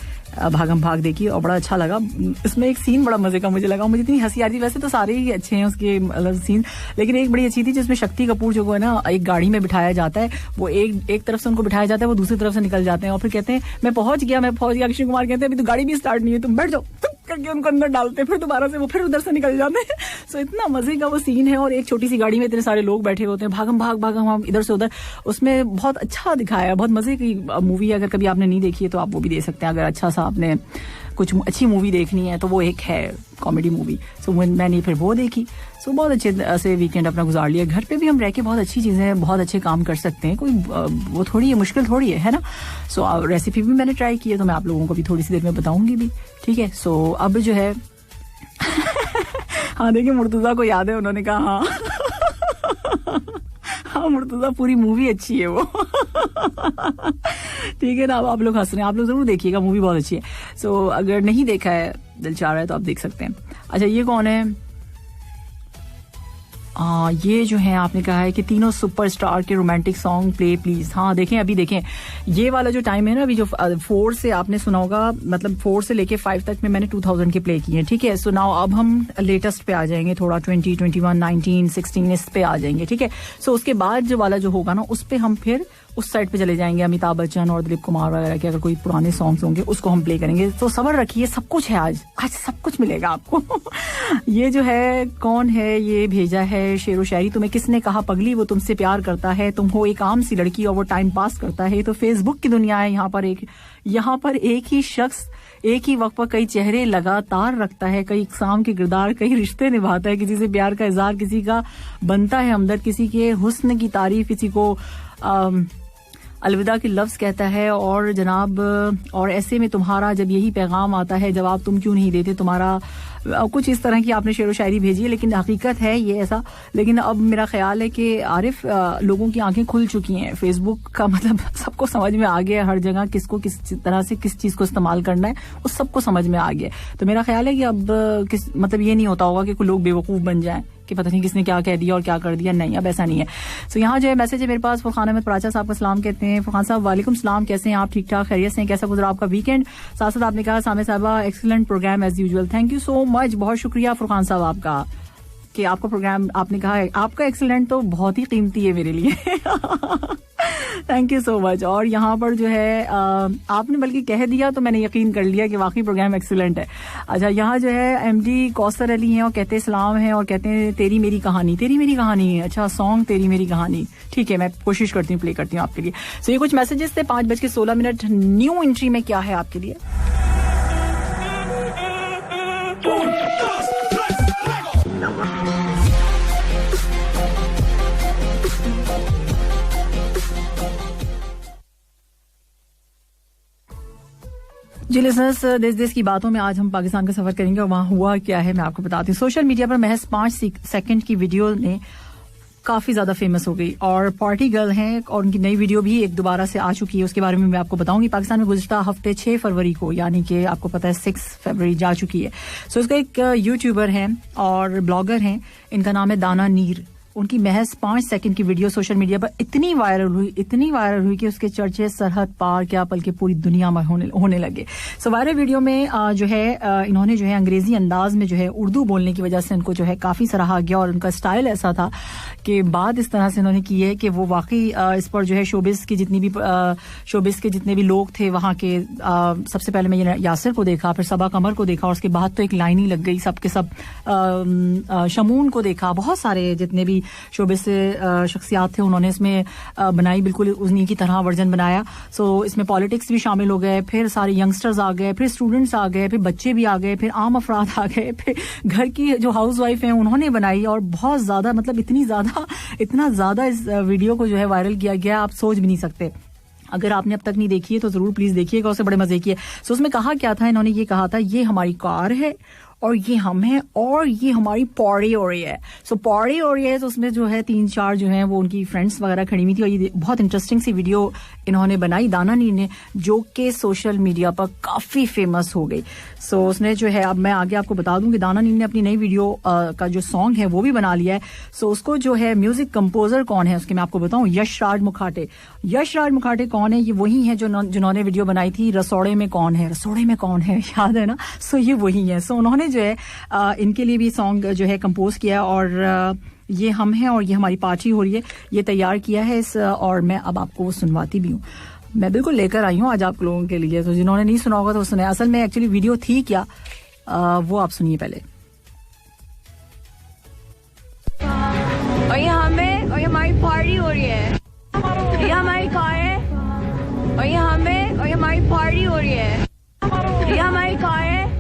भागम भाग देखी और बड़ा अच्छा लगा। इसमें एक सीन बड़ा मजे का मुझे लगा, मुझे इतनी हंसी आ रही थी। वैसे तो सारे ही अच्छे हैं उसके मतलब सीन, लेकिन एक बड़ी अच्छी थी जिसमें शक्ति कपूर जो है ना एक गाड़ी में बिठाया जाता है, वो एक तरफ से उनको बिठाया जाता है, वो दूसरी तरफ से निकल जाते हैं और फिर कहते हैं मैं पहुंच गया। अक्षय कुमार कहते हैं अभी तो गाड़ी भी स्टार्ट नहीं है, तुम बैठ जाओ, करके उनको अंदर डालते हैं, फिर दोबारा से वो फिर उधर से निकल जाते हैं। सो इतना मजे का वो सीन है, और एक छोटी सी गाड़ी में इतने सारे लोग बैठे होते हैं, भागम भाग इधर से उधर। उसमें बहुत अच्छा दिखाया है, बहुत मजे की मूवी है। अगर कभी आपने नहीं देखी है तो आप वो भी देख सकते हैं। अगर अच्छा सा आपने कुछ अच्छी मूवी देखनी है तो वो एक है कॉमेडी मूवी। सो मैंने फिर वो देखी। सो बहुत अच्छे से वीकेंड अपना गुजार लिया। घर पे भी हम रह के बहुत अच्छी चीजें, बहुत अच्छे काम कर सकते हैं, कोई वो थोड़ी है, मुश्किल थोड़ी है ना। सो रेसिपी भी मैंने ट्राई की है, तो मैं आप लोगों को भी थोड़ी सी देर में बताऊंगी भी, ठीक है। सो अब जो है हाँ देखिए मुर्तुजा को याद है, उन्होंने कहा हाँ हाँ मुर्तुजा पूरी मूवी अच्छी है वो ठीक है ना। अब आप लोग हंस रहे हैं, आप लोग जरूर देखिएगा, मूवी बहुत अच्छी है। सो अगर नहीं देखा है, दिल चाह रहा है तो आप देख सकते हैं। अच्छा ये कौन है, ये जो है आपने कहा है कि तीनों सुपरस्टार के रोमांटिक सॉन्ग प्ले प्लीज। हाँ देखें, अभी देखें ये वाला जो टाइम है ना, अभी जो 4 से आपने सुना होगा, मतलब 4 से लेके 5 तक में मैंने 2000 के प्ले किए हैं, ठीक है। सो नाउ अब हम लेटेस्ट पे आ जाएंगे, थोड़ा 20, 21, 19, 16 इस पे आ जाएंगे, ठीक है। सो उसके बाद जो वाला जो होगा ना, उस पे हम फिर उस साइड पे चले जाएंगे, अमिताभ बच्चन और दिलीप कुमार वगैरह के अगर कोई पुराने सॉन्ग्स होंगे उसको हम प्ले करेंगे। तो सब्र रखिए, सब कुछ है आज सब कुछ मिलेगा आपको ये जो है कौन है, ये भेजा है शेरो शायरी, तुम्हें किसने कहा पगली वो तुमसे प्यार करता है, तुम हो एक आम सी लड़की और वो टाइम पास करता है। तो फेसबुक की दुनिया है, यहाँ पर एक ही शख्स एक ही वक्त पर कई चेहरे लगातार रखता है, कई इक़साम के किरदार, कई रिश्ते निभाता है, किसी से प्यार का इज़हार किसी का बनता है हमदर्द, किसी के हुस्न की तारीफ किसी को अलविदा के लफ्ज कहता है। और जनाब, और ऐसे में तुम्हारा जब यही पैगाम आता है, जवाब तुम क्यों नहीं देते, तुम्हारा कुछ इस तरह की आपने शेरो शायरी भेजी है, लेकिन हकीकत है ये ऐसा। लेकिन अब मेरा ख्याल है कि आरिफ लोगों की आंखें खुल चुकी हैं, फेसबुक का मतलब सबको समझ में आ गया, हर जगह किसको किस तरह से किस चीज को इस्तेमाल करना है वो सबको समझ में आ गया। तो मेरा ख्याल है कि अब मतलब ये नहीं होता होगा कि कोई लोग बेवकूफ बन जाएं कि पता नहीं किसने क्या कह दिया और क्या कर दिया, नहीं अब ऐसा नहीं है। सो यहाँ जो है मैसेज है मेरे पास, फरखान अहमद पराचा साहब का सलाम कहते हैं। फरखान साहब वालेकुम सलाम, कैसे हैं आप, ठीक ठाक खैरियत से हैं, कैसा गुजरा आपका वीकेंड। साथ साथ आपने कहा सामे साहबा excellent programme as usual, thank you so much, बहुत शुक्रिया फरखान साहब आपका कि आपका प्रोग्राम, आपने कहा है आपका एक्सीलेंट तो बहुत ही कीमती है मेरे लिए थैंक यू सो मच। और यहाँ पर जो है आपने बल्कि कह दिया तो मैंने यकीन कर लिया कि वाकई प्रोग्राम एक्सीलेंट है। अच्छा यहाँ जो है एमडी कौसर अली हैं और कहते हैं सलाम है और कहते हैं तेरी मेरी कहानी। अच्छा सॉन्ग तेरी मेरी कहानी, ठीक है, मैं कोशिश करती हूँ प्ले करती हूँ आपके लिए। सो ये कुछ मैसेजेस थे। 5:16 न्यू एंट्री में क्या है आपके लिए। जी लिसनर्स, देश की बातों में आज हम पाकिस्तान का सफर करेंगे और वहां हुआ क्या है मैं आपको बताती हूँ। सोशल मीडिया पर महज 5 सेकंड की वीडियो ने काफी ज्यादा फेमस हो गई और पार्टी गर्ल हैं और उनकी नई वीडियो भी एक दोबारा से आ चुकी है, उसके बारे में मैं आपको बताऊंगी। पाकिस्तान में गुज़श्ता हफ्ते 6 फरवरी को, यानी कि आपको पता है 6 फरवरी जा चुकी है। सो इसका एक यूट्यूबर हैं और ब्लॉगर हैं, इनका नाम है दाना नीर। उनकी महज 5 सेकंड की वीडियो सोशल मीडिया पर इतनी वायरल हुई कि उसके चर्चे सरहद पार क्या बल्कि पूरी दुनिया में होने लगे। सो वायरल वीडियो में जो है इन्होंने जो है अंग्रेजी अंदाज में जो है उर्दू बोलने की वजह से उनको जो है काफी सराहा गया और उनका स्टाइल ऐसा था कि बात इस तरह से उन्होंने की है कि वो वाकई इस पर जो है शोबिस के जितने भी लोग थे वहां के, सबसे पहले मैं यासिर को देखा, फिर सबा कमर को देखा और उसके बाद तो एक लाइन ही लग गई, सबके सब शमून को देखा, बहुत सारे जितने भी शोबिस से शख्सियात थे उन्होंने इसमें बनाई, बिल्कुल उन्हीं की तरह वर्जन बनाया। सो इसमें पॉलिटिक्स भी शामिल हो गए, फिर सारे यंगस्टर्स आ गए, फिर स्टूडेंट्स आ गए, फिर बच्चे भी आ गए, फिर आम अफराद आ गए, फिर घर की जो हाउस वाइफ हैं उन्होंने बनाई और बहुत ज्यादा मतलब इतना ज्यादा इस वीडियो को जो है वायरल किया गया, आप सोच भी नहीं सकते। अगर आपने अब तक नहीं देखी है तो जरूर प्लीज देखिएगा, उससे बड़े मजे की है। सो उसमें कहा क्या था, इन्होंने ये कहा था ये हमारी कार है और ये हम हैं और ये हमारी पार्टी हो रही है। सो पार्टी हो रही है तो उसमें जो है 3-4 जो हैं वो उनकी फ्रेंड्स वगैरह खड़ी हुई थी और ये बहुत इंटरेस्टिंग सी वीडियो इन्होंने बनाई दाना नी ने, जो कि सोशल मीडिया पर काफी फेमस हो गई। सो उसने जो है, अब मैं आगे आपको बता दूं कि दाना नी ने अपनी नई वीडियो का जो सॉन्ग है वो भी बना लिया है। सो उसको जो है म्यूजिक कंपोजर कौन है उसके मैं आपको बताऊं, यश राज मुखाटे। यश राज मुखाटे कौन है? ये वही है जिन्होंने वीडियो बनाई थी रसोड़े में कौन है, याद है ना? सो ये वही है। सो उन्होंने जो है इनके लिए भी सॉन्ग जो है कंपोज किया और ये हम हैं और ये हमारी पार्टी हो रही है, ये तैयार किया है इस, और मैं अब आपको वो सुनवाती भी हूँ। मैं बिल्कुल लेकर आई हूँ आज आप लोगों के लिए, तो जिन्होंने नहीं सुना होगा तो सुने। असल में एक्चुअली वीडियो थी क्या वो आप सुनिए पहले। और ये हमें और ये हमारी पार्टी हो रही है, ये हमारी कार है और ये हमें और ये हमारी पार्टी हो रही है, ये हमारी कार है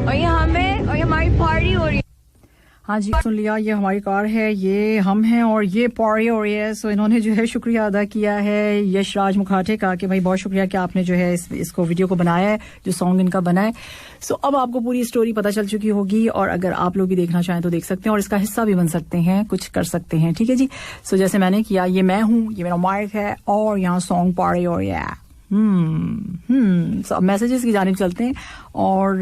और ये हमें और ये हमारी पार्टी हो रही है। हाँ जी, सुन लिया, ये हमारी कार है, ये हम हैं और ये पार्टी हो रही है। सो इन्होंने जो है शुक्रिया अदा किया है यश राज मुखाटे का कि भाई बहुत शुक्रिया कि आपने जो है इसको वीडियो को बनाया है, जो सॉन्ग इनका बना है। सो अब आपको पूरी स्टोरी पता चल चुकी होगी और अगर आप लोग भी देखना चाहें तो देख सकते हैं और इसका हिस्सा भी बन सकते हैं, कुछ कर सकते हैं। ठीक है जी। सो जैसे मैंने किया, ये मैं हूँ, ये मेरा माइक है और यहाँ सॉन्ग पार्टी हो रही है। मैसेजेस की जानिब चलते हैं और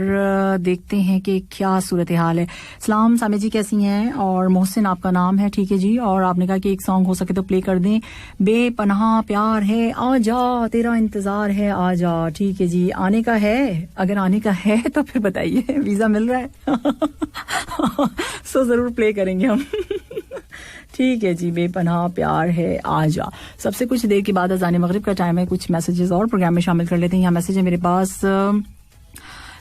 देखते हैं कि क्या सूरत हाल है। सलाम सामे जी, कैसी हैं? और मोहसिन आपका नाम है, ठीक है जी। और आपने कहा कि एक सॉन्ग हो सके तो प्ले कर दें, बेपनाह प्यार है आजा, तेरा इंतजार है आजा। ठीक है जी, आने का है? अगर आने का है तो फिर बताइए, वीजा मिल रहा है सो जरूर प्ले करेंगे हम ठीक है जी, बेपनाह प्यार है आजा। सबसे कुछ देर के बाद अज़ान मगरिब का टाइम है, कुछ मैसेजेस और प्रोग्राम में शामिल कर लेते हैं। यहाँ मैसेज है मेरे पास,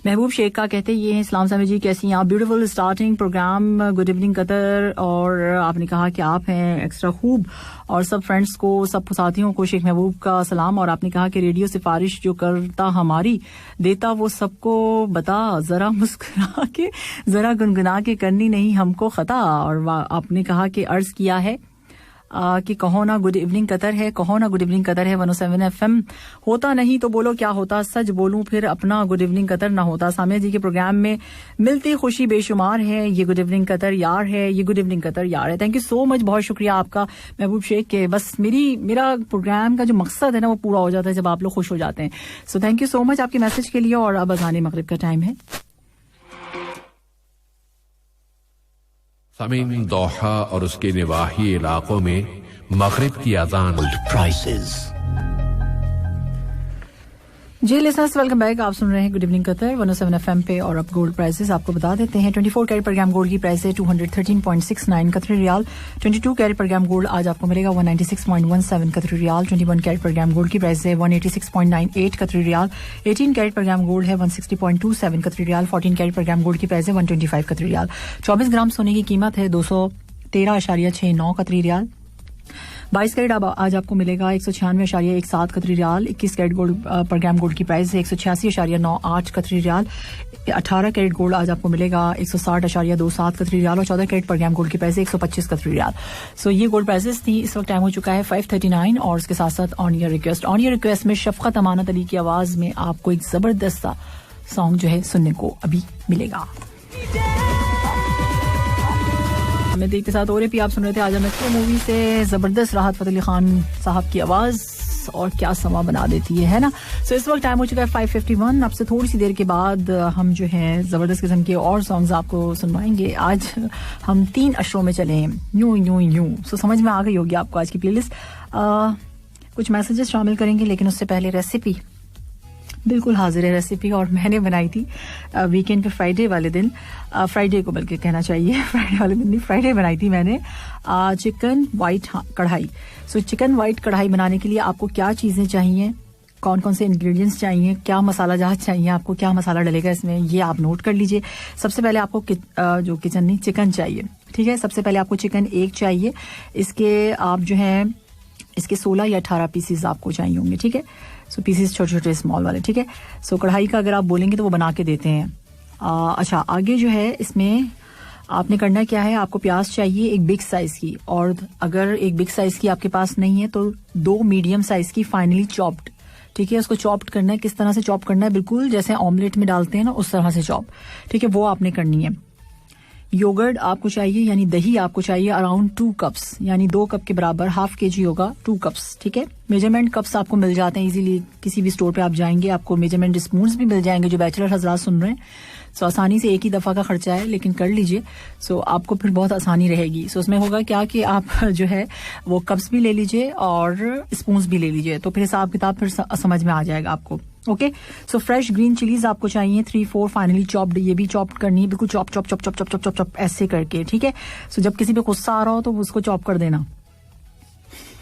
महबूब शेख का, कहते ये हैं इस्लाम सामी जी कैसी हैं आप, beautiful starting programme, good evening Qatar. और आपने कहा कि आप हैं एक्स्ट्रा खूब और सब फ्रेंड्स को, सब साथियों को शेख महबूब का सलाम। और आपने कहा कि रेडियो सिफारिश जो करता हमारी देता वो सबको बता, जरा मुस्कुरा के जरा गुनगुना के करनी नहीं हमको खता। और आपने कहा कि अर्ज किया है कि कहो ना गुड इवनिंग कतर है, कहो ना गुड इवनिंग कतर है 107 FM। होता नहीं तो बोलो क्या होता, सच बोलूं फिर अपना गुड इवनिंग कतर ना होता। सामिया जी के प्रोग्राम में मिलती खुशी बेशुमार है, ये गुड इवनिंग कतर यार है, ये गुड इवनिंग कतर यार है। थैंक यू सो मच, बहुत शुक्रिया आपका महबूब शेख के। बस मेरा प्रोग्राम का जो मकसद है ना वो पूरा हो जाता है जब आप लोग खुश हो जाते हैं। So thank you so much आपके मैसेज के लिए। और अब अज़ान मगरिब का टाइम है। समीन दोहा और उसके निवाही इलाकों में मगरिब की अज़ान। प्राइसेस। जी लिसनर्स, वेलकम बैक। आप सुन रहे हैं गुड इवनिंग कतर 107 FM पे। और अब गोल्ड प्राइसेस आपको बता देते हैं। 24 कैरेट पर ग्राम गोल्ड की प्राइस है 213.69 कतरी रियाल। 22 कैरेट पर ग्राम गोल्ड आज आपको मिलेगा 196.17 कतरी रियाल। 21 कैरेट पर ग्राम गोल्ड की प्राइस है 186.98 कतरी रियाल। 18 कैरेट पर ग्राम गोल्ड है 160.27 कतरी रियाल। 14 कैरेट पर ग्राम गोल्ड की प्राइस है 125 कतरी रियाल। 24 ग्राम सोने की कीमत है 213.69 कतरी रियाल। 22 कैरेट आज आपको मिलेगा 196.17 कतरी रियाल। 21 कैरेट गोल्ड पर ग्राम गोल्ड की प्राइस है 186.98 कतरी रियाल। 18 कैरेट गोल्ड आज आपको मिलेगा 160.27 कतरी रियाल। और 14 कैरेट पर ग्राम गोल्ड की प्राइस है 125 कतरी रियाल। सो ये गोल्ड प्राइसेस थी। इस वक्त टाइम हो चुका है 5:39 और उसके साथ साथ ऑन ईयर रिक्वेस्ट में शफकत अमानत अली की आवाज में आपको एक जबरदस्त सा सॉन्ग जो है सुनने को अभी मिलेगा। मैं देखते साथ और आप सुन रहे थे आज मैं मूवी से जबरदस्त राहत फतेह अली खान साहब की आवाज और क्या समा बना देती है ना। सो इस वक्त टाइम हो चुका है 5:51। अब से थोड़ी सी देर के बाद हम जो है जबरदस्त किस्म के और सॉन्ग्स आपको सुनवाएंगे। आज हम 3 अशरों में चले हैं, यूं यूं यूं। सो समझ में आ गई होगी आपको आज की प्लेलिस्ट। कुछ मैसेजेस शामिल करेंगे, लेकिन उससे पहले रेसिपी बिल्कुल हाजिर है रेसिपी, और मैंने बनाई थी वीकेंड पे फ्राइडे वाले दिन, फ्राइडे को बल्कि कहना चाहिए, फ्राइडे वाले दिन नहीं, फ्राइडे बनाई थी मैंने चिकन वाइट कढ़ाई। सो चिकन वाइट कढ़ाई बनाने के लिए आपको क्या चीज़ें चाहिए, कौन कौन से इंग्रेडिएंट्स चाहिए, क्या मसाला जहाज चाहिए आपको, क्या मसाला डलेगा इसमें, ये आप नोट कर लीजिए। सबसे पहले आपको जो किचन नहीं चिकन चाहिए, ठीक है। सबसे पहले आपको चिकन 1 चाहिए। इसके आप जो है इसके 16 या 18 पीसीज आपको चाहिए होंगे, ठीक है। सो पीसीज छोटे छोटे स्मॉल वाले, ठीक है। सो कढ़ाई का अगर आप बोलेंगे तो वो बना के देते हैं। अच्छा, आगे जो है इसमें आपने करना क्या है, आपको प्याज चाहिए 1 बिग साइज की, और अगर 1 बिग साइज की आपके पास नहीं है तो 2 मीडियम साइज की फाइनली चॉप्ड, ठीक है। उसको चॉप्ड करना है, किस तरह से चॉप करना है, बिल्कुल जैसे ऑमलेट में डालते हैं ना उस तरह से चॉप, ठीक है, वो आपने करनी है। योगर्ट आपको चाहिए, यानी दही आपको चाहिए अराउंड 2 कप्स, यानी 2 कप के बराबर, ½ kg होगा 2 कप्स, ठीक है। मेजरमेंट कप्स आपको मिल जाते हैं इजीली, किसी भी स्टोर पे आप जाएंगे आपको मेजरमेंट स्पून्स भी मिल जाएंगे, जो बैचलर हजरात सुन रहे हैं। सो आसानी से एक ही दफा का खर्चा है, लेकिन कर लीजिए, सो आपको फिर बहुत आसानी रहेगी। सो उसमें होगा क्या कि आप जो है वो कप्स भी ले लीजिए और स्पून्स भी ले लीजिए, तो फिर हिसाब किताब फिर समझ में आ जाएगा आपको। Okay, so fresh green chillies आपको चाहिए 3-4 फाइनली चॉप्ड, ये भी चॉप करनी है, बिल्कुल chop chop chop chop chop chop chop chop ऐसे करके, ठीक है। सो जब किसी पे गुस्सा आ रहा हो तो उसको चॉप कर देना,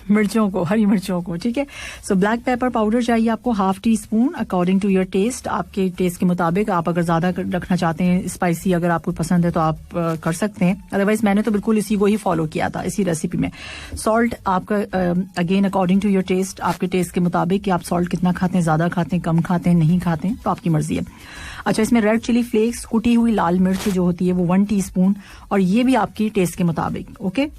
मिर्चों को, हरी मिर्चों को, ठीक है। सो ब्लैक पेपर पाउडर चाहिए आपको ½ teaspoon according to your taste, आपके टेस्ट के मुताबिक। आप अगर ज्यादा रखना चाहते हैं स्पाइसी, अगर आपको पसंद है तो आप कर सकते हैं, अदरवाइज मैंने तो बिल्कुल इसी को ही फॉलो किया था इसी रेसिपी में। सॉल्ट आपका again according to your taste, आपके टेस्ट के मुताबिक कि आप सॉल्ट कितना खाते हैं, ज्यादा खाते हैं, कम खाते हैं, नहीं खाते हैं, तो आपकी मर्जी है। अच्छा, इसमें रेड चिली फ्लेक्स, कुटी हुई लाल मिर्च जो होती है वो 1 टीस्पून, और ये भी आपकी टेस्ट के मुताबिक। ओके,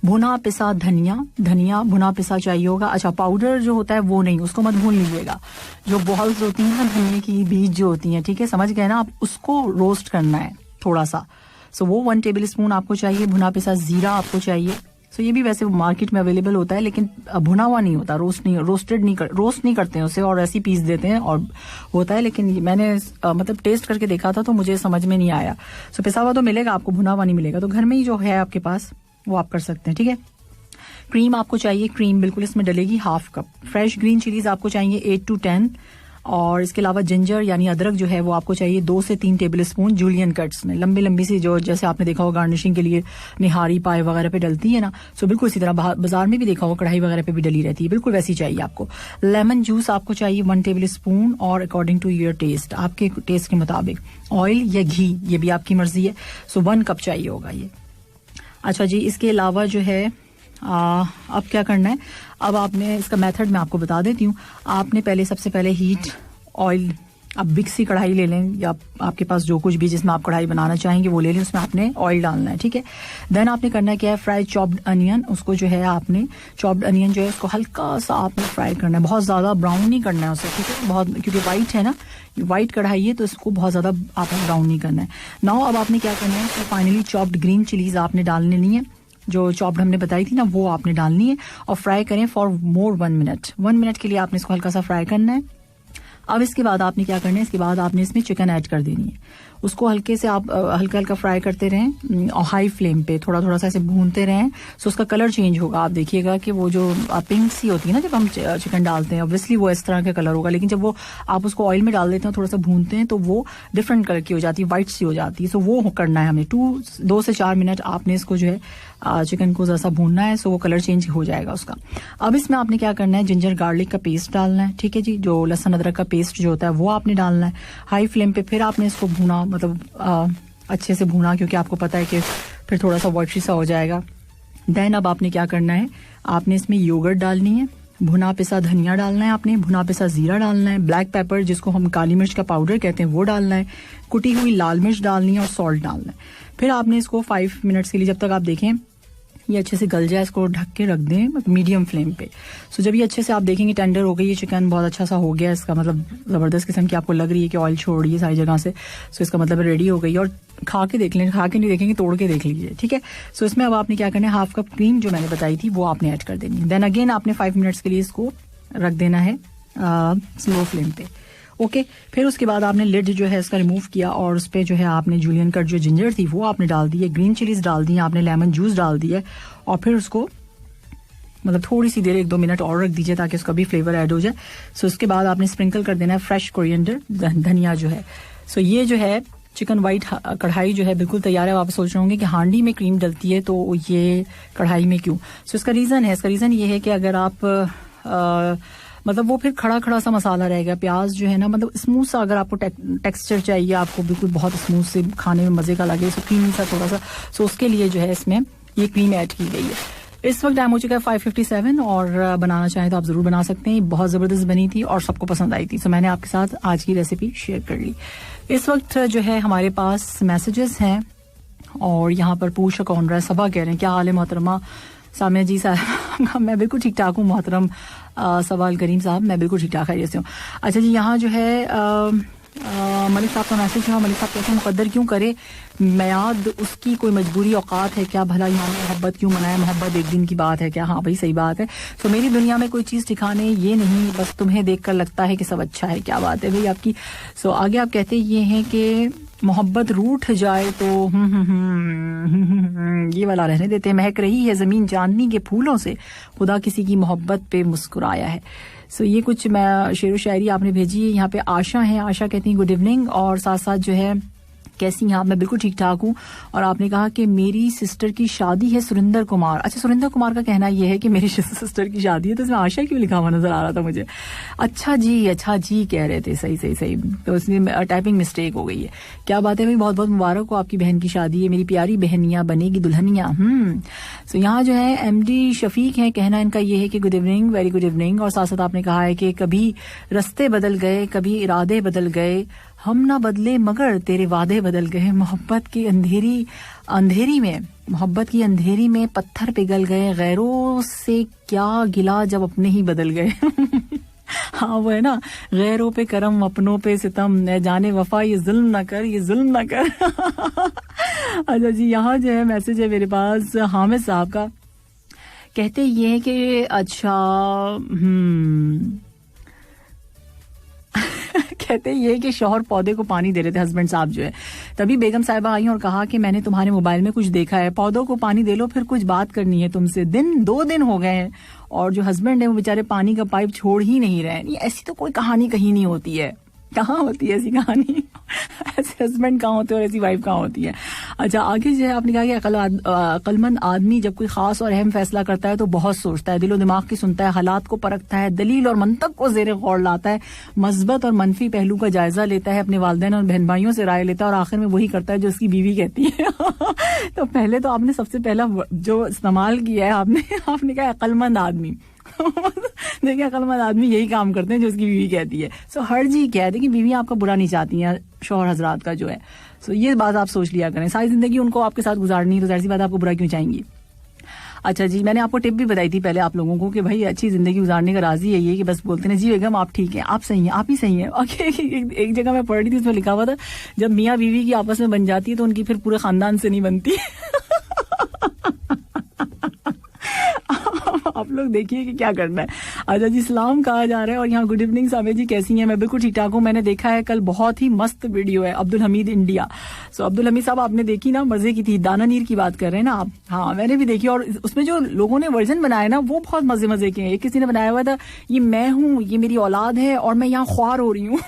भुना पिसा धनिया भुना पिसा चाहिए होगा। अच्छा, पाउडर जो होता है वो नहीं, उसको मत भून लीजिएगा, जो बॉल्स होती हैं ना धनिया की बीज जो होती हैं, ठीक है, समझ गए ना आप, उसको रोस्ट करना है थोड़ा सा। सो वो 1 टेबल स्पून आपको चाहिए। भुना पिसा जीरा आपको चाहिए। सो ये भी वैसे मार्केट में अवेलेबल होता है, लेकिन भुना हुआ नहीं होता, रोस्ट नहीं करते हैं उसे, और ऐसी पीस देते हैं और होता है, लेकिन मैंने मतलब टेस्ट करके देखा था तो मुझे समझ में नहीं आया। सो पिसा हुआ तो मिलेगा आपको, भुना हुआ नहीं मिलेगा, तो घर में ही जो है आपके पास वो आप कर सकते हैं, ठीक है। क्रीम आपको चाहिए, क्रीम बिल्कुल इसमें डलेगी ½ कप। फ्रेश ग्रीन चिलीज आपको चाहिए 8 to 10, और इसके अलावा जिंजर यानी अदरक जो है वो आपको चाहिए 2 से 3 टेबल स्पून जूलियन कट्स में, लंबी लंबी सी, जो जैसे आपने देखा हो गार्निशिंग के लिए निहारी पाए वगैरह पे डलती है ना, सो बिल्कुल इसी तरह बाजार में भी देखा हो कढ़ाई वगैरह पे भी डली रहती है, बिल्कुल वैसी चाहिए आपको। लेमन जूस आपको चाहिए 1 टेबल स्पून, और अकॉर्डिंग टू योर टेस्ट, आपके टेस्ट के मुताबिक। ऑयल या घी ये भी आपकी मर्जी है, सो 1 कप चाहिए होगा ये। अच्छा जी, इसके अलावा जो है अब क्या करना है, अब आपने इसका मेथड मैं आपको बता देती हूँ। आपने सबसे पहले हीट ऑयल, आप बिग सी कढ़ाई ले लें, या आपके पास जो कुछ भी जिसमें आप कढ़ाई बनाना चाहेंगे वो ले लें, उसमें आपने ऑयल डालना है, ठीक है। देन आपने करना क्या है, फ्राई चॉप्ड अनियन, उसको जो है आपने चॉप्ड अनियन जो है उसको हल्का सा आपने फ्राई करना है, बहुत ज्यादा ब्राउन नहीं करना है उसे, ठीक है, बहुत, क्योंकि वाइट है ना, वाइट कढ़ाई है तो इसको बहुत ज्यादा आपने ब्राउन नहीं करना है। नाउ अब आपने क्या करना है, तो फाइनली चॉप्ड ग्रीन चिलीज आपने डालने नहीं है, जो चॉप्ड हमने बताई थी ना वो आपने डालनी है, और फ्राई करें फॉर मोर 1 मिनट। 1 मिनट के लिए आपने इसको हल्का सा फ्राई करना है। अब इसके बाद आपने क्या करना है, इसके बाद आपने इसमें चिकन ऐड कर देनी है, उसको हल्के से आप हल्का हल्का फ्राई करते रहें, और हाई फ्लेम पे थोड़ा थोड़ा सा ऐसे भूनते रहें, सो उसका कलर चेंज होगा। आप देखिएगा कि वो जो पिंक सी होती है ना जब हम चिकन डालते हैं, ऑब्वियसली वो इस तरह का कलर होगा, लेकिन जब वो आप उसको ऑयल में डाल देते हैं, थोड़ा सा भूनते हैं, तो वो डिफरेंट कलर की हो जाती है, व्हाइट सी हो जाती है। सो वो करना है हमें 2 से 4 मिनट आपने इसको जो है चिकन को जरा सा भूनना है, सो वो कलर चेंज हो जाएगा उसका। अब इसमें आपने क्या करना है, जिंजर गार्लिक का पेस्ट डालना है, ठीक है जी, जो लहसुन अदरक का पेस्ट जो होता है वो आपने डालना है हाई फ्लेम पे। फिर आपने इसको भूना, मतलब अच्छे से भूना, क्योंकि आपको पता है कि फिर थोड़ा सा वाटरी सा हो जाएगा। देन अब आपने क्या करना है, आपने इसमें योगर्ट डालनी है, भुना पिसा धनिया डालना है, आपने भुना पिसा जीरा डालना है, ब्लैक पेपर जिसको हम काली मिर्च का पाउडर कहते हैं वो डालना है, कुटी हुई लाल मिर्च डालनी है, और सॉल्ट डालना है। फिर आपने इसको 5 मिनट्स के लिए, जब तक आप देखें ये अच्छे से गल जाए, इसको ढक के रख दें मीडियम फ्लेम पे। सो जब ये अच्छे से आप देखेंगे टेंडर हो गई, ये चिकन बहुत अच्छा सा हो गया, इसका मतलब जबरदस्त किस्म की आपको लग रही है कि ऑयल छोड़ रही है सारी जगह से, सो इसका मतलब रेडी हो गई। और खा के देख लें, खा के नहीं देखेंगे तोड़ के देख लीजिए, ठीक है। सो इसमें अब आपने क्या करना है, ½ कप क्रीम जो मैंने बताई थी वो आपने ऐड कर देनी है। देन अगेन आपने 5 मिनट्स के लिए इसको रख देना है स्लो फ्लेम पे। ओके, फिर उसके बाद आपने लिड जो है इसका रिमूव किया और उस पर जो है आपने जूलियन कट जो जिंजर थी वो आपने डाल दी है, ग्रीन चिलीज डाल दी है आपने, लेमन जूस डाल दिया और फिर उसको मतलब थोड़ी सी देर 1-2 मिनट और रख दीजिए ताकि उसका भी फ्लेवर ऐड हो जाए। सो उसके बाद आपने स्प्रिंकल कर देना है फ्रेश कोरिएंडर, धनिया जो है। सो ये जो है चिकन वाइट कढ़ाई जो है बिल्कुल तैयार है। आप सोच रहे होंगे कि हांडी में क्रीम डलती है तो ये कढ़ाई में क्यों? सो इसका रीजन ये है कि अगर आप मतलब वो फिर खड़ा खड़ा सा मसाला रहेगा। प्याज जो है ना मतलब स्मूथ सा, अगर आपको टेक्सचर चाहिए, आपको बिल्कुल बहुत स्मूथ से खाने में मजे का लगे, सो क्रीमी सा थोड़ा सा, सो उसके लिए जो है इसमें ये क्रीम ऐड की गई है। इस वक्त टाइम हो चुका है 5:57 और बनाना चाहें तो आप जरूर बना सकते हैं। बहुत जबरदस्त बनी थी और सबको पसंद आई थी, सो मैंने आपके साथ आज की रेसिपी शेयर कर ली। इस वक्त जो है हमारे पास मैसेजेस हैं और यहाँ पर पूछा कौन रहा है, सबा कह रहे हैं क्या हाल है मोहतरमा सामिया जी साहब? मैं बिल्कुल ठीक ठाक हूँ मोहतरम सवाल करीम साहब, मैं बिल्कुल ठीक ठाक खैरियत से हूँ। अच्छा जी, यहाँ जो है मलिक साहब का मैसेज है। मलिक साहब कहते हैं मुकद्दर क्यों करे मियाद, उसकी कोई मजबूरी औकात है क्या? भला यहाँ मोहब्बत क्यों मनाए? मोहब्बत एक दिन की बात है क्या? हाँ भाई सही बात है। तो मेरी दुनिया में कोई चीज ठिकाने ये नहीं, बस तुम्हें देखकर लगता है कि सब अच्छा है। क्या बात है भाई आपकी। सो आगे आप कहते ये हैं कि मोहब्बत रूठ जाए तो ये वाला रहने देते हैं। महक रही है जमीन चांदनी के फूलों से, खुदा किसी की मोहब्बत पे मुस्कुराया है। सो ये कुछ मैं शेर व शायरी आपने भेजी है। यहाँ पे आशा है, आशा कहती हैं गुड इवनिंग और साथ साथ जो है कैसी हैं आप? मैं बिल्कुल ठीक ठाक हूँ। और आपने कहा कि मेरी सिस्टर की शादी है सुरिंदर कुमार। अच्छा, सुरिंदर कुमार का कहना यह है कि मेरी सिस्टर की शादी है, तो इसमें आशा क्यों लिखा हुआ नजर आ रहा था मुझे? अच्छा जी कह रहे थे, सही, तो इसमें टाइपिंग मिस्टेक हो गई है। क्या बात है भाई, बहुत बहुत मुबारक हो, आपकी बहन की शादी है, मेरी प्यारी बहनिया बनेगी दुल्हनिया। सो यहाँ जो है MD शफीक है, कहना इनका ये है कि good evening, very good evening. और साथ साथ आपने कहा है कि कभी रस्ते बदल गए, कभी इरादे बदल गए, हम ना बदले मगर तेरे वादे बदल गए। मोहब्बत की अंधेरी में पत्थर पिघल गए, गैरों से क्या गिला जब अपने ही बदल गए। हाँ वो है ना, गैरों पे करम अपनों पे सितम, न जाने वफा ये जुल्म ना कर। अच्छा जी, यहाँ जो है मैसेज है मेरे पास हामिद साहब का, कहते ये है कि अच्छा कहते ये कि शौहर पौधे को पानी दे रहे थे, हस्बैंड साहब जो है, तभी बेगम साहिबा आई और कहा कि मैंने तुम्हारे मोबाइल में कुछ देखा है, पौधों को पानी दे लो, फिर कुछ बात करनी है तुमसे। 2 दिन हो गए हैं और जो हस्बैंड है वो बेचारे पानी का पाइप छोड़ ही नहीं रहे हैं। ऐसी तो कोई कहानी कहीं नहीं होती है, कहाँ होती है ऐसी कहानी? ऐसे हस्बैंड कहाँ होते हैं और ऐसी वाइफ कहाँ होती है? अच्छा, आगे जो है आपने कहा कि अक्लमंद आदमी जब कोई खास और अहम फैसला करता है तो बहुत सोचता है, दिलो दिमाग की सुनता है, हालात को परखता है, दलील और मंतक को जेर गौर लाता है, मस्बत और मनफी पहलू का जायजा लेता है, अपने वालिदैन और बहन भाइयों से राय लेता है और आखिर में वही करता है जो उसकी बीवी कहती है। तो पहले तो आपने सबसे पहला जो इस्तेमाल किया है आपने कहा अक्लमंद आदमी। देखिए, अक्लमंद आदमी यही काम करते हैं जो उसकी बीवी कहती है। सो हर जी क्या है, देखिए बीवी आपका बुरा नहीं चाहती हैं, शौहर हजरात का जो है। सो ये बात आप सोच लिया करें, सारी जिंदगी उनको आपके साथ गुजारनी, तो जाहिर सी बात आपको बुरा क्यों चाहेंगी? अच्छा जी, मैंने आपको टिप भी बताई थी पहले आप लोगों को कि भाई अच्छी जिंदगी गुजारने का राजी है ये कि बस बोलते हैं जी बेगम आप ठीक हैं, आप सही हैं, आप ही सही हैं। ओके, एक जगह मैं पढ़ रही थी, उसमें लिखा हुआ था जब मियाँ बीवी की आपस में बन जाती है तो उनकी फिर पूरे खानदान से नहीं बनती। आप लोग देखिए कि क्या करना है। अच्छा जी, सलाम कहा जा रहा है और यहाँ गुड इवनिंग सामिया जी कैसी हैं? मैं बिल्कुल ठीक ठाक हूँ। मैंने देखा है कल बहुत ही मस्त वीडियो है अब्दुल हमीद इंडिया। सो अब्दुल हमीद साहब आपने देखी ना, मजे की थी, दाना नीर की बात कर रहे हैं ना आप? हाँ मैंने भी देखी और उसमें जो लोगों ने वर्जन बनाया ना वो बहुत मजे के हैं। एक किसी ने बनाया हुआ था ये मैं हूँ, ये मेरी औलाद है और मैं यहाँ ख्वार हो रही हूँ।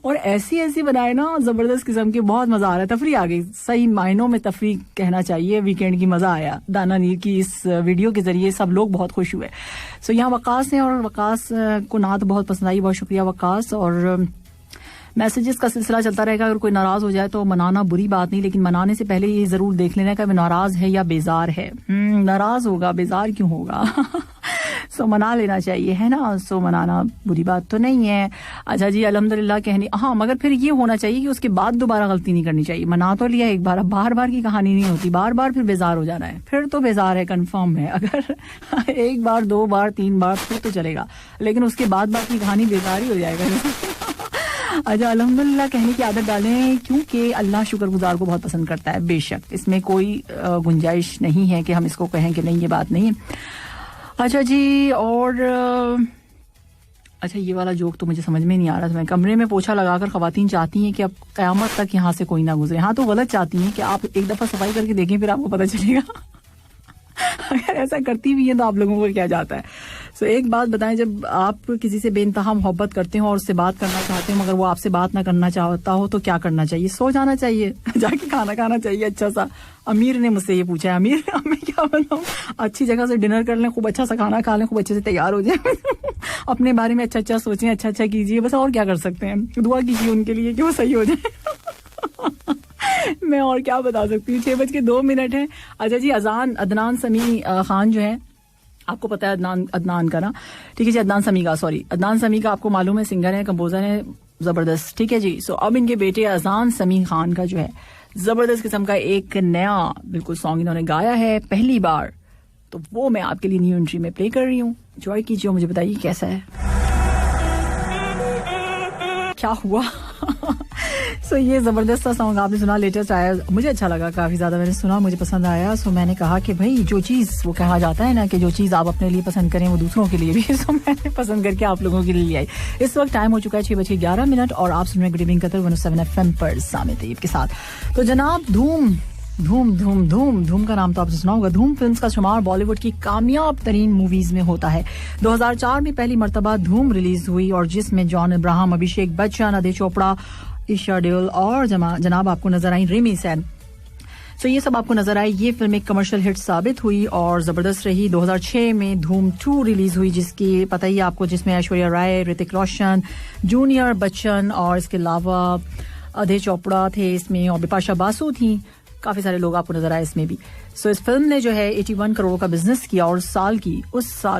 और ऐसी बनाए ना जबरदस्त किस्म के, बहुत मजा आ रहा है, तफरी आ गई, सही मायनों में तफरी कहना चाहिए। वीकेंड की मजा आया दाना नीर की इस वीडियो के जरिए, सब लोग बहुत खुश हुए। सो यहाँ वकास हैं और वकास को नात बहुत पसंद आई, बहुत शुक्रिया वकास। और मैसेजेस का सिलसिला चलता रहेगा, अगर कोई नाराज हो जाए तो मनाना बुरी बात नहीं, लेकिन मनाने से पहले ये जरूर देख लेना कि वो नाराज है या बेजार है। नाराज होगा, बेजार क्यों होगा? सो मना लेना चाहिए, है ना? सो मनाना बुरी बात तो नहीं है। अच्छा जी, अल्हम्दुलिल्लाह कहनी, हाँ मगर फिर ये होना चाहिए कि उसके बाद दोबारा गलती नहीं करनी चाहिए। मना तो लिया एक बार, अब बार की कहानी नहीं होती, बार फिर बेजार हो जाना है, फिर तो बेजार है, कंफर्म है। अगर एक बार 2 बार 3 बार फिर तो चलेगा, लेकिन उसके बाद की कहानी बेजार ही हो जाएगा। अच्छा, अल्हम्दुलिल्लाह कहने की आदत डालें क्योंकि अल्लाह शुक्रगुजार को बहुत पसंद करता है। बेशक इसमें कोई गुंजाइश नहीं है कि हम इसको कहें कि नहीं ये बात नहीं है। अच्छा जी, और अच्छा, ये वाला जोक तो मुझे समझ में नहीं आ रहा था। कमरे में पोछा लगाकर खवातीन चाहती हैं कि अब कयामत तक यहाँ से कोई ना गुजरे। हाँ, तो गलत चाहती हैं कि आप एक दफा सफाई करके देखें, फिर आपको पता चलेगा। अगर ऐसा करती भी है तो आप लोगों को क्या जाता है। सो एक बात बताएं, जब आप किसी से बेइंतहा मोहब्बत करते हो और उससे बात करना चाहते हो मगर वो आपसे बात ना करना चाहता हो तो क्या करना चाहिए? सो जाना चाहिए, जाके खाना खाना चाहिए अच्छा सा। अमीर ने मुझसे ये पूछा है। अमीर, मैं क्या बताऊं, अच्छी जगह से डिनर कर लें, खूब अच्छा सा खाना खा लें, खूब अच्छे से तैयार हो जाए, अपने बारे में अच्छा अच्छा सोचें, अच्छा अच्छा कीजिए, बस और क्या कर सकते हैं। दुआ कीजिए उनके लिए कि वो सही हो जाए। मैं और क्या बता सकती हूँ। 6:02 है। अच्छा जी, अदनान समी खान जो है, आपको पता है अदनान का ना, ठीक है जी, अदनान समी का आपको मालूम है, सिंगर है, कंपोजर है, जबरदस्त, ठीक है जी। सो अब इनके बेटे अजान समी खान का जो है जबरदस्त किस्म का एक नया बिल्कुल सॉन्ग इन्होंने गाया है पहली बार, तो वो मैं आपके लिए न्यू एंट्री में प्ले कर रही हूँ। एंजॉय कीजिए, मुझे बताइए कैसा है, क्या हुआ। सो ये जबरदस्त सा सॉन्ग आपने सुना, लेटेस्ट आया, मुझे अच्छा लगा काफी ज्यादा, मैंने सुना, मुझे पसंद आया। सो मैंने कहा कि भाई जो चीज, वो कहा जाता है ना कि जो चीज आप अपने लिए पसंद करें वो दूसरों के लिए भी। सो मैंने पसंद करके आप लोगों के लिए ले आई। इस वक्त टाइम हो चुका है 6:11 और आप सुन रहे हैं गुड इवनिंग कतर 107 FM पर सामे तैयब के साथ। तो जनाब, धूम का नाम तो आपने सुना होगा। धूम फिल्म्स का शुमार बॉलीवुड की कामयाब तरीन मूवीज में होता है। 2004 में पहली मर्तबा धूम रिलीज हुई और जिसमें जॉन अब्राहम, अभिषेक बच्चन, अजय चोपड़ा, ईशा देओल और जनाब आपको नजर आई रेमी सेन। सो ये सब आपको नजर आई। ये फिल्म एक कमर्शियल हिट साबित हुई और जबरदस्त रही। 2006 में धूम 2 रिलीज हुई, जिसकी पता ही आपको, जिसमें ऐश्वर्या राय, ऋतिक रोशन, जूनियर बच्चन और इसके अलावा अजय चोपड़ा थे इसमें और बिपाशा बासु थी। काफी सारे लोग आपको नजर आए इसमें भी। सो इस फिल्म ने जो है 81 करोड़ का बिजनेस किया और उस साल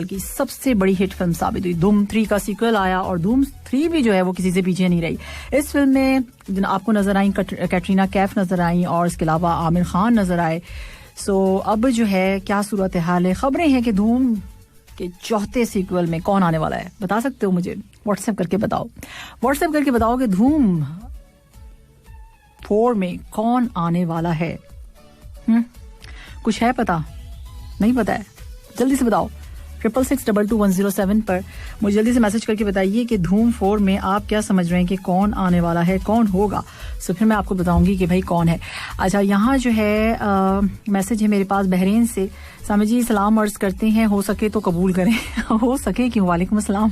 की सबसे बड़ी हिट फिल्म साबित हुई। धूम 3 का सीक्वल आया और धूम 3 भी जो है वो किसी से पीछे नहीं रही। इस फिल्म में आपको नजर आई कैटरीना कैफ नजर आई और इसके अलावा आमिर खान नजर आए। सो अब जो है क्या सूरत हाल है, खबरें हैं कि धूम के चौथे सीक्वल में कौन आने वाला है, बता सकते हो मुझे? व्हाट्सएप करके बताओ कि धूम 4 में कौन आने वाला है। कुछ है पता? नहीं पता है? जल्दी से बताओ। 66622107 पर मुझे जल्दी से मैसेज करके बताइए कि धूम 4 में आप क्या समझ रहे हैं कि कौन आने वाला है, कौन होगा। सो फिर मैं आपको बताऊंगी कि भाई कौन है। अच्छा, यहाँ जो है मैसेज है मेरे पास बहरीन से। सामी जी सलाम अर्ज करते हैं, हो सके तो कबूल करें। हो सके क्यों? वालेकुम सलाम।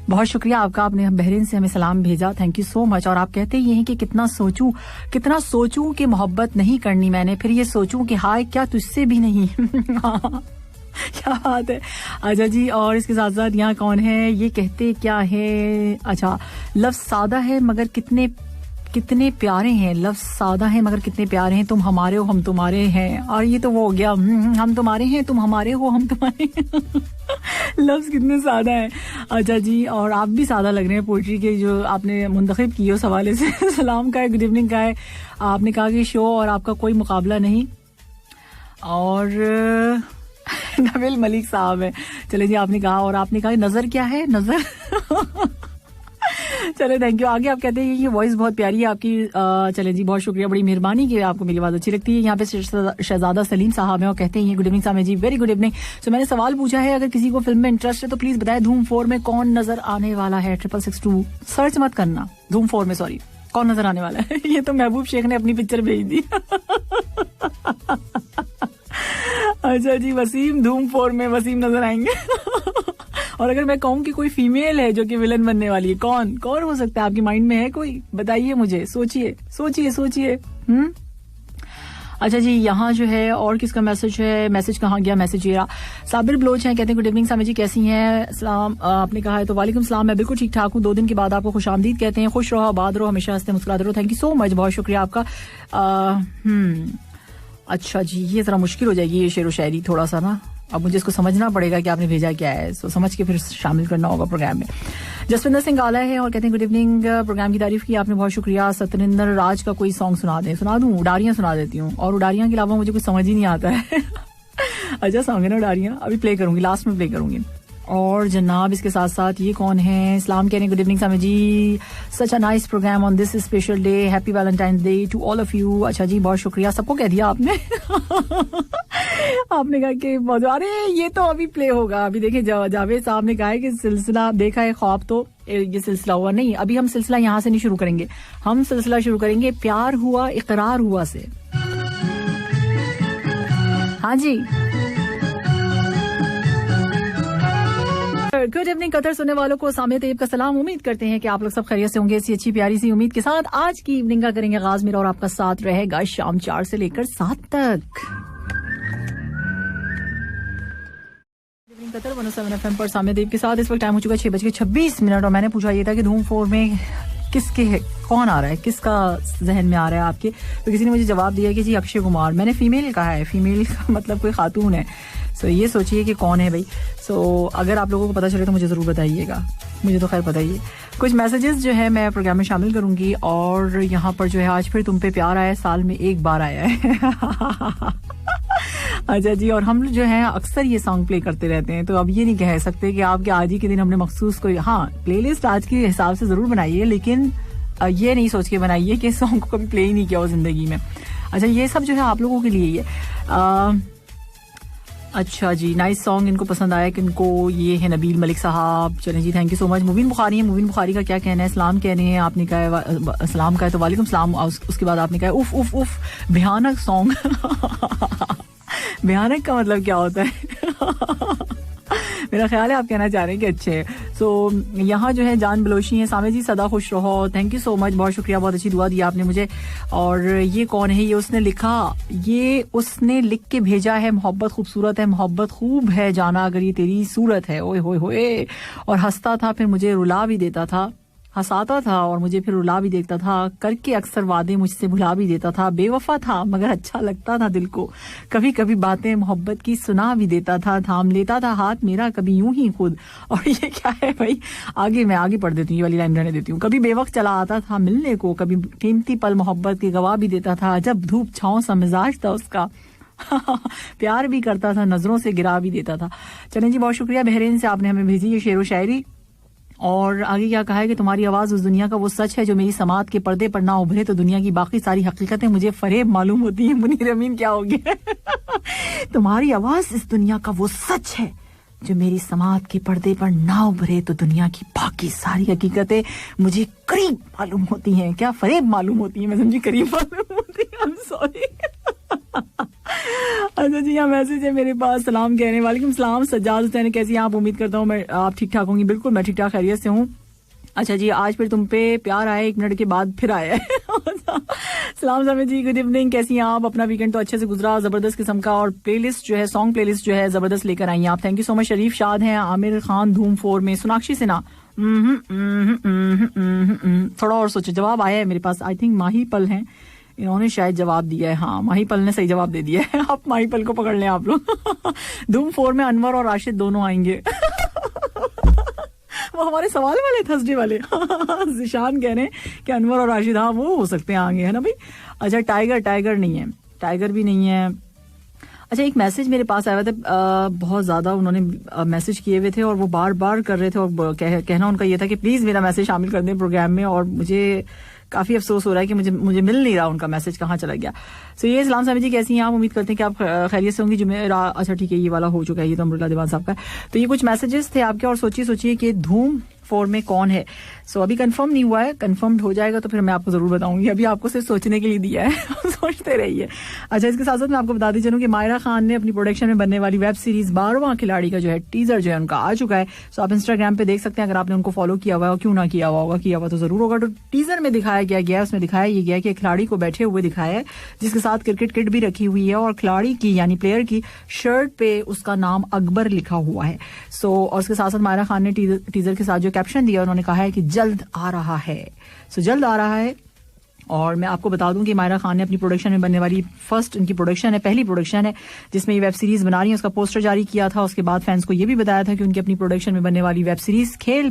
बहुत शुक्रिया आपका, आपने बहरीन से हमें सलाम भेजा, थैंक यू सो मच। और आप कहते ये हैं कि कितना सोचूं कि मोहब्बत नहीं करनी मैंने, फिर ये सोचूं कि हाय क्या तुझसे भी नहीं। क्या बात है। अच्छा जी, और इसके साथ साथ यहाँ कौन है, ये कहते क्या है? अच्छा, लफ्ज सादा है मगर कितने प्यारे हैं, लफ्ज सादा है मगर कितने प्यारे हैं, तुम हमारे हो हम तुम्हारे हैं। और ये तो वो हो गया, हम तुम्हारे हैं तुम हमारे हो हम तुम्हारे। लफ्ज कितने सादा है। अच्छा जी, और आप भी सादा लग रहे हैं पोइट्री के जो आपने मुंतखब की उस हवाले से। सलाम का है, गुड इवनिंग का है। आपने कहा कि शो और आपका कोई मुकाबला नहीं। और नबील मलिक साहब है। चले जी, आपने कहा, और आपने कहा नजर क्या है, नजर। चले, थैंक यू। आगे आप कहते हैं ये वॉइस बहुत प्यारी है आपकी। चले जी, बहुत शुक्रिया, बड़ी मेहरबानी की, आपको मेरी बात अच्छी लगती है। यहाँ पे शहजादा सलीम साहब हैं और कहते हैं गुड इवनिंग साहब जी, वेरी गुड इवनिंग। सो मैंने सवाल पूछा है, अगर किसी को फिल्म में इंटरेस्ट है तो प्लीज बताए धूम 4 में कौन नजर आने वाला है। 6662 सर्च मत करना, धूम 4 में सॉरी कौन नजर आने वाला है। ये तो महबूब शेख ने अपनी पिक्चर भेज दी। अच्छा जी, वसीम, धूम 4 में वसीम नजर आएंगे। और अगर मैं कहूँ कि कोई फीमेल है जो कि विलन बनने वाली है, कौन हो सकता है? आपकी माइंड में है कोई? बताइए मुझे, सोचिए। अच्छा जी, यहाँ जो है और किसका मैसेज है, मैसेज कहाँ गया? मैसेज ये साबिर बलोच है, कहते हैं गुड इवनिंग सामी जी, कैसी हैं? सलाम आपने कहा है तो वालेकुम सलाम, मैं बिल्कुल ठीक ठाक हूँ। 2 दिन के बाद आपको खुशामदीद कहते हैं, खुश रहो, आबाद रहो, हमेशा हंसते मुस्कुराते रहो। थैंक यू सो मच, बहुत शुक्रिया आपका। अच्छा जी, ये जरा मुश्किल हो जाएगी ये शेर व शायरी थोड़ा सा ना, अब मुझे इसको समझना पड़ेगा कि आपने भेजा क्या है, सो समझ के फिर शामिल करना होगा प्रोग्राम में। जसविंदर सिंह आला है और कहते हैं गुड इवनिंग, प्रोग्राम की तारीफ की आपने, बहुत शुक्रिया। सत्येंद्र राज का कोई सॉन्ग सुना दूं? उडारियां सुना देती हूँ, और उडारियां के अलावा मुझे कुछ समझ ही नहीं आता है। अच्छा सॉन्ग है ना उडारियां, अभी प्ले करूंगी, लास्ट में प्ले करूंगी। और जनाब इसके साथ साथ ये कौन है, इस्लाम कह रहे हैं good evening Sami ji, such a nice programme on this special day, happy Valentine's day to all of you. अच्छा जी बहुत शुक्रिया, सबको कह दिया आपने आपने कहा कि अरे ये तो अभी प्ले होगा, अभी देखिए जावेद साहब ने कहा है कि सिलसिला देखा है ख्वाब, तो ये सिलसिला हुआ नहीं, अभी हम सिलसिला यहाँ से नहीं शुरू करेंगे, हम सिलसिला शुरू करेंगे प्यार हुआ इकरार हुआ से। हाँ जी गुड इवनिंग कतर सुनने वालों को सामने तैयब का सलाम, उम्मीद करते हैं कि आप लोग सब खैरियत से होंगे। ऐसी अच्छी प्यारी सी उम्मीद के साथ आज की इवनिंग का करेंगे आगाज, मेरा और आपका साथ रहेगा शाम 4 से लेकर 7 तक। कतर 107 FM पर सामने देव के साथ इस वक्त टाइम हो चुका 6:26 और मैंने पूछा ये था कि धूम 4 में कौन आ रहा है, किसका जहन में आ रहा है आपके, तो किसी ने मुझे जवाब दिया कि जी अक्षय कुमार। मैंने फीमेल कहा है, फीमेल का मतलब कोई खातून है, सो ये सोचिए कि कौन है भाई। सो अगर आप लोगों को पता चले तो मुझे ज़रूर बताइएगा, मुझे तो खैर पता ही है। कुछ मैसेजेस जो है मैं प्रोग्राम में शामिल करूंगी, और यहाँ पर जो है आज फिर तुम पे प्यार आया, साल में एक बार आया है अच्छा जी, और हम जो है अक्सर ये सॉन्ग प्ले करते रहते हैं, तो अब ये नहीं कह सकते कि आपके आज ही के दिन हमने मखसूस कोई, हाँ प्लेलिस्ट आज के हिसाब से जरूर बनाइए, लेकिन ये नहीं सोच के बनाइए कि सॉन्ग को कभी प्ले ही नहीं किया हो जिंदगी में। अच्छा ये सब जो है आप लोगों के लिए ही है। अच्छा जी नाइस सॉन्ग, इनको पसंद आया किनको, ये है नबील मलिक साहब, चलें जी थैंक यू सो मच। मुबीन बुखारी है, मुबीन बुखारी का क्या कहना है, इस्लाम कह रहे हैं, आपने कहा है इस्लाम का है तो वालेकुम सलाम, उसके बाद आपने कहा उफ उफ उफ भयानक सॉन्ग भयानक का मतलब क्या होता है मेरा ख्याल है आप कहना चाह रहे हैं कि अच्छे। सो यहाँ जो है जान बलोशी है, सामे जी सदा खुश रहो, थैंक यू सो मच, बहुत शुक्रिया, बहुत अच्छी दुआ दी आपने मुझे। और ये कौन है, ये उसने लिखा, ये उसने लिख के भेजा है, मोहब्बत खूबसूरत है, मोहब्बत खूब है जाना अगर ये तेरी सूरत है, ओए होए होए, और हंसता था फिर मुझे रुला भी देता था, हंसाता था और मुझे फिर रुला भी देता था, करके अक्सर वादे मुझसे भुला भी देता था, बेवफा था मगर अच्छा लगता था दिल को, कभी कभी बातें मोहब्बत की सुना भी देता था, थाम लेता था हाथ मेरा कभी यूं ही खुद। और ये क्या है भाई, मैं आगे पढ़ देती हूँ, ये वाली लाइन रहने देती हूँ। कभी बेवक्त चला आता था मिलने को, कभी कीमती पल मोहब्बत के गवा भी देता था, जब धूप छांव सा मिजाज था उसका प्यार भी करता था, नजरों से गिरा भी देता था। चलें जी बहुत शुक्रिया, बहरीन से आपने हमें भेजी ये शेर व शायरी। और आगे क्या कहा है कि तुम्हारी आवाज उस दुनिया का वो सच है जो मेरी समात के पर्दे पर ना उभरे तो दुनिया की बाकी सारी हकीकतें मुझे फरेब मालूम होती हैं। मुनीर अमीन क्या हो गया तुम्हारी आवाज इस दुनिया का वो सच है जो मेरी समात के पर्दे पर ना उभरे तो दुनिया की बाकी सारी हकीकतें मुझे करीब मालूम होती हैं। क्या फरेब मालूम होती है, मैं समझी करीब मालूम होती है, आई एम सॉरी अच्छा जी यहाँ मैसेज है मेरे पास, सलाम कहने, वालेकुम सलाम सज्जाद हुसैन, कैसी हैं आप, उम्मीद करता हूँ मैं आप ठीक ठाक होंगी। बिल्कुल मैं ठीक ठाक खैरियत से हूँ। अच्छा जी आज फिर तुम पे प्यार आया, 1 मिनट के बाद फिर आया है सलाम सामी जी, गुड इवनिंग, कैसी हैं आप, अपना वीकेंड तो अच्छे से गुजरा, जबरदस्त किस्म का, और प्लेलिस्ट जो है सॉन्ग प्लेलिस्ट जो है जबरदस्त लेकर आई हैं आप, थैंक यू सो मच। शरीफ शाद हैं, आमिर खान धूम 4 में, सोनाक्षी सिन्हा, थोड़ा और सोचो, जवाब आया है मेरे पास, आई थिंक माही पल हैं, इन्होंने शायद जवाब दिया है, हाँ माही पल ने सही जवाब दे दिया है आप माही पल को पकड़ लें आप लोग धूम 4 में अनवर और राशिद दोनों आएंगे वो हमारे सवाल वाले थर्सडे वाले जिशान कह रहे हैं कि अनवर और राशिद, हाँ वो हो सकते हैं आगे, है ना भाई। अच्छा टाइगर नहीं है, टाइगर भी नहीं है। अच्छा एक मैसेज मेरे पास आया था, बहुत ज्यादा उन्होंने मैसेज किए हुए थे और वो बार बार कर रहे थे, और कहना उनका ये था कि प्लीज मेरा मैसेज शामिल कर दें प्रोग्राम में, और मुझे काफी अफसोस हो रहा है कि मुझे मिल नहीं रहा उनका मैसेज, कहाँ चला गया। सो ये इस्लाम सामी जी कैसी हैं आप, उम्मीद करते हैं कि आप खैरियत से होंगी। अच्छा ठीक है ये वाला हो चुका है, ये तो अमरुल्ला दीवान साहब का। तो ये कुछ मैसेजेस थे आपके, और सोचिए कि धूम 4 में कौन है। सो अभी कंफर्म नहीं हुआ है, कंफर्म हो जाएगा तो फिर मैं आपको जरूर बताऊंगी, अभी आपको सिर्फ सोचने के लिए दिया है सोचते रहिए। अच्छा इसके साथ साथ मैं आपको बता दी चलूं कि मायरा खान ने अपनी प्रोडक्शन में बनने वाली वेब सीरीज 12वां खिलाड़ी का जो है टीजर जो है उनका आ चुका है। सो आप इंस्टाग्राम पे देख सकते हैं, अगर आपने उनको फॉलो किया हुआ है, क्यों ना किया हुआ होगा, किया हुआ तो जरूर होगा। तो टीजर में दिखाया गया उसमें दिखाया ये गया कि खिलाड़ी को बैठे हुए दिखाया है, जिसके साथ क्रिकेट किट भी रखी हुई है, और खिलाड़ी की यानी प्लेयर की शर्ट पे उसका नाम अकबर लिखा हुआ है। सो और उसके साथ साथ मायरा खान ने टीजर के साथ जो कैप्शन दिया उन्होंने कहा है कि जल्द आ रहा है। सो जल्द आ रहा है, और मैं आपको बता दूं कि मायरा खान ने अपनी प्रोडक्शन में बनने वाली फर्स्ट उनकी प्रोडक्शन है, पहली प्रोडक्शन है जिसमें ये वेब सीरीज बना रही है। उसका पोस्टर जारी किया था, उसके बाद फैंस को ये भी बताया था कि उनकी अपनी प्रोडक्शन में बनने वाली वेब सीरीज खेल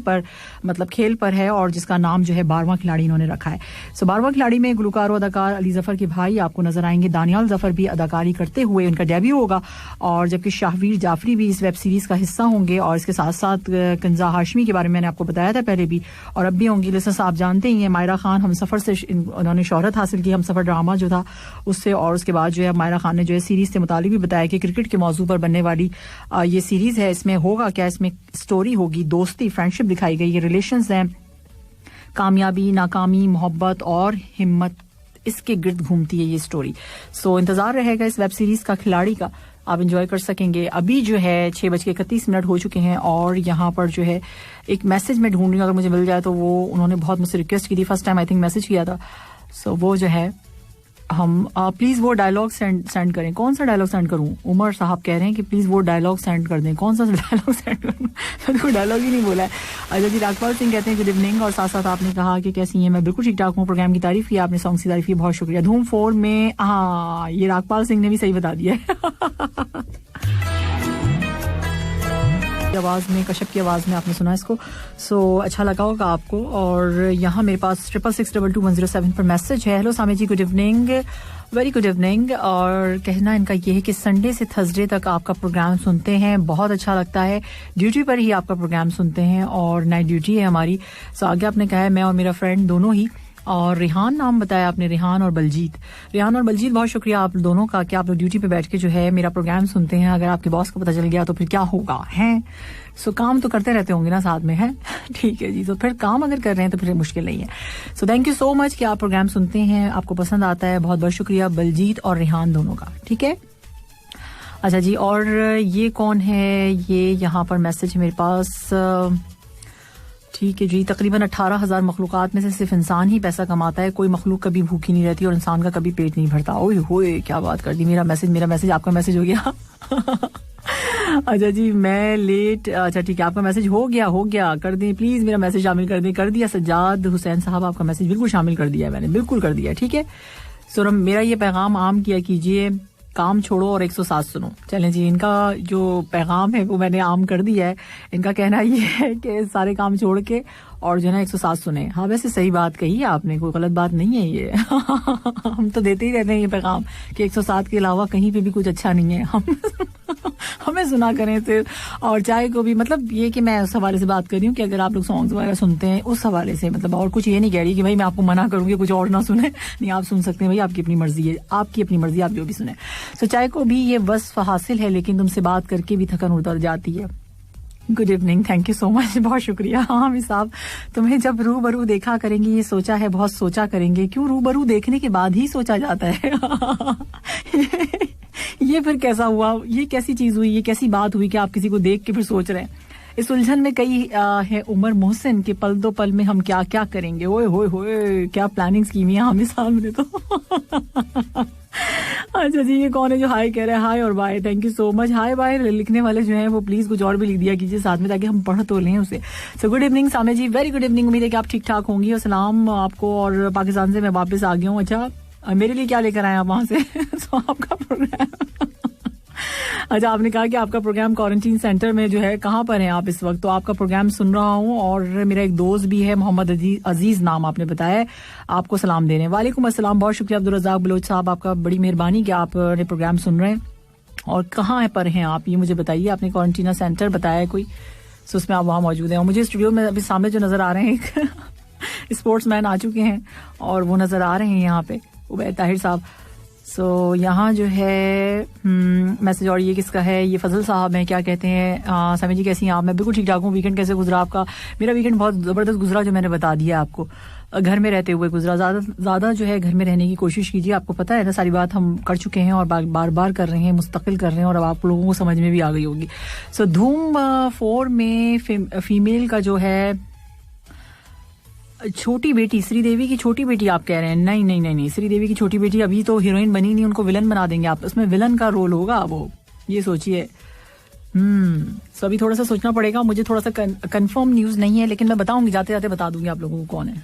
पर है और जिसका नाम जो है 12वां खिलाड़ी इन्होंने रखा है। सो 12वां खिलाड़ी में गुलकार और अदाकार अली जफर के भाई आपको नजर आएंगे, दानियाल जफर भी अदाकारी करते हुए उनका डेब्यू होगा, और जबकि शाहवीर जाफरी भी इस वेब सीरीज का हिस्सा होंगे। और इसके साथ साथ कंजा हाशमी के बारे में मैंने आपको बताया था पहले भी, और अब भी होंगी। लिसनर्स आप जानते ही हैं मायरा खान हमसफर से उन्होंने शोहरत हासिल की, हमसफर ड्रामा जो था उससे, और उसके बाद जो है मायरा खान ने जो है सीरीज से मुतालिक भी बताया कि क्रिकेट के मौजू पर बनने वाली ये सीरीज है। इसमें होगा क्या, इसमें स्टोरी होगी, दोस्ती, फ्रेंडशिप दिखाई गई है, रिलेशंस हैं, कामयाबी, नाकामी, मोहब्बत और हिम्मत, इसके गिर्द घूमती है ये स्टोरी। सो इंतजार रहेगा इस वेब सीरीज का, खिलाड़ी का, आप एंजॉय कर सकेंगे। अभी जो है 6:31 हो चुके हैं और यहाँ पर जो है एक मैसेज मैं ढूंढ रही हूँ, अगर मुझे मिल जाए तो। वो उन्होंने बहुत मुझसे रिक्वेस्ट की थी, first time I think message किया था। सो वो जो है हम प्लीज वो डायलॉग सेंड करें। कौन सा डायलॉग सेंड करूं? उमर साहब कह रहे हैं कि प्लीज वो डायलॉग सेंड कर दें। कौन सा डायलॉग सेंड करूं? मैंने कोई डायलॉग ही नहीं बोला है। अजय जी राघपाल सिंह कहते हैं गुड इवनिंग, और साथ साथ आपने कहा कि कैसी हैं। मैं बिल्कुल ठीक ठाक हूँ, प्रोग्राम की तारीफ की आपने, सॉन्ग की तारीफ की, बहुत शुक्रिया। धूम 4 में, हाँ ये राघपाल सिंह ने भी सही बता दिया है। आवाज में, कश्यप की आवाज में आपने सुना इसको। सो अच्छा लगा होगा आपको। और यहाँ मेरे पास 66622107 पर मैसेज है। Hello Sami ji, good evening, very good evening. और कहना इनका ये है कि संडे से थर्सडे तक आपका प्रोग्राम सुनते हैं, बहुत अच्छा लगता है। ड्यूटी पर ही आपका प्रोग्राम सुनते हैं और नाइट ड्यूटी है हमारी। सो आगे आपने कहा है मैं और मेरा फ्रेंड दोनों ही, और रिहान नाम बताया आपने, रिहान और बलजीत। रिहान और बलजीत बहुत शुक्रिया आप दोनों का कि आप लोग ड्यूटी पे बैठ के जो है मेरा प्रोग्राम सुनते हैं। अगर आपके बॉस को पता चल गया तो फिर क्या होगा, हैं? सो काम तो करते रहते होंगे ना साथ में, है? ठीक है जी, तो फिर काम अगर कर रहे हैं तो फिर मुश्किल नहीं है। So thank you so much कि आप प्रोग्राम सुनते हैं, आपको पसंद आता है। बहुत बहुत शुक्रिया बलजीत और रिहान दोनों का, ठीक है। अच्छा जी, और ये कौन है? ये यहाँ पर मैसेज मेरे पास, ठीक है जी। तकरीबन 18,000 मखलूकात में से सिर्फ इंसान ही पैसा कमाता है, कोई मखलूक कभी भूखी नहीं रहती और इंसान का कभी पेट नहीं भरता। ओए होए, क्या बात कर दी। मेरा मैसेज आपका मैसेज हो गया। अच्छा जी, मैं लेट, अच्छा ठीक है, आपका मैसेज हो गया, कर दें प्लीज, मेरा मैसेज शामिल कर दें। कर दिया सज्जाद हुसैन साहब, आपका मैसेज बिल्कुल शामिल कर दिया है मैंने, बिल्कुल कर दिया, ठीक है। सो मेरा ये पैगाम आम किया कीजिए, काम छोड़ो और 107 सुनो। चलें जी, इनका जो पैगाम है वो मैंने आम कर दिया है। इनका कहना ये है कि सारे काम छोड़ के और जो है ना 107 सुने। हाँ वैसे सही बात कही है आपने, कोई गलत बात नहीं है ये। हम तो देते ही रहते हैं ये पैगाम कि 107 के अलावा कहीं पे भी कुछ अच्छा नहीं है, हम हमें सुना करें सिर्फ। और चाय को भी, मतलब ये कि मैं उस हवाले से बात कर रही हूँ कि अगर आप लोग सॉन्ग्स वगैरह सुनते हैं उस हवाले से, मतलब और कुछ ये नहीं कह रही कि भाई मैं आपको मना करूंगी कुछ और ना सुने, नहीं आप सुन सकते हैं भाई, आपकी अपनी मर्जी है, आपकी अपनी मर्जी, आप जो भी सुने। सो चाय को भी ये वस्फ हासिल है, लेकिन तुमसे बात करके भी थकन उतर जाती है। Good evening, thank you so much, बहुत शुक्रिया। हाँ साहब, तुम्हें जब रूबरू देखा करेंगे, ये सोचा है बहुत सोचा करेंगे, क्यों रूबरू देखने के बाद ही सोचा जाता है। ये फिर कैसा हुआ, ये कैसी चीज हुई, ये कैसी बात हुई कि आप किसी को देख के फिर सोच रहे हैं। इस उलझन में कई है उमर मोहसिन के पल दो पल में हम क्या क्या करेंगे। ओए होए होए, क्या प्लानिंग की हुई है हमें साहब ने तो। अच्छा जी, ये कौन है जो हाय कह रहा है? हाय और bye, thank you so much. Hi bye लिखने वाले जो हैं वो प्लीज कुछ और भी लिख दिया कीजिए साथ में, ताकि हम पढ़ तो लें उसे। सो गुड इवनिंग सामे जी, वेरी गुड इवनिंग, उम्मीद है कि आप ठीक ठाक होंगी। और सलाम आपको, और पाकिस्तान से मैं वापस आ गया हूँ। अच्छा, मेरे लिए क्या लेकर आए आप वहां से? सो आपका प्रोग्राम अच्छा, आपने कहा कि आपका प्रोग्राम क्वारंटीन सेंटर में जो है, कहाँ पर हैं आप इस वक्त? तो आपका प्रोग्राम सुन रहा हूँ, और मेरा एक दोस्त भी है मोहम्मद अजीज नाम आपने बताया, आपको सलाम दे रहे हैं। वालेकुम अस्सलाम, बहुत शुक्रिया अब्दुल रज़ाक बलोच साहब, आपका बड़ी मेहरबानी कि आप प्रोग्राम सुन रहे हैं। और कहाँ पर हैं आप ये मुझे बताइए। आपने क्वारंटीना सेंटर बताया है कोई, सो उसमें आप वहाँ मौजूद हैं। और मुझे स्टूडियो में अभी सामने जो नजर आ रहे हैं एक स्पोर्ट्समैन आ चुके हैं और वो नजर आ रहे हैं यहाँ पे, उबैद ताहिर साहब। सो यहाँ जो है मैसेज, और ये किसका है? ये फजल साहब हैं, क्या कहते हैं? समी जी कैसी हैं आप? मैं बिल्कुल ठीक ठाक हूँ। वीकेंड कैसे गुजरा आपका? मेरा वीकेंड बहुत जबरदस्त गुजरा, जो मैंने बता दिया आपको, घर में रहते हुए गुजरा। ज्यादा जो है घर में रहने की कोशिश कीजिए, आपको पता है ना सारी बात हम कर चुके हैं और बार बार कर रहे हैं, मुस्तकिल कर रहे हैं, और अब आप लोगों को समझ में भी आ गई होगी। सो धूम 4 में फीमेल का जो है छोटी बेटी, श्रीदेवी की छोटी बेटी आप कह रहे हैं? नहीं नहीं नहीं नहीं, श्रीदेवी की छोटी बेटी अभी तो हीरोइन बनी नहीं, उनको विलन बना देंगे आप, उसमें विलन का रोल होगा वो, ये सोचिए। सो अभी थोड़ा सा सोचना पड़ेगा मुझे, थोड़ा सा कंफर्म न्यूज नहीं है, लेकिन मैं बताऊंगी, जाते जाते बता दूंगी आप लोगों को कौन है।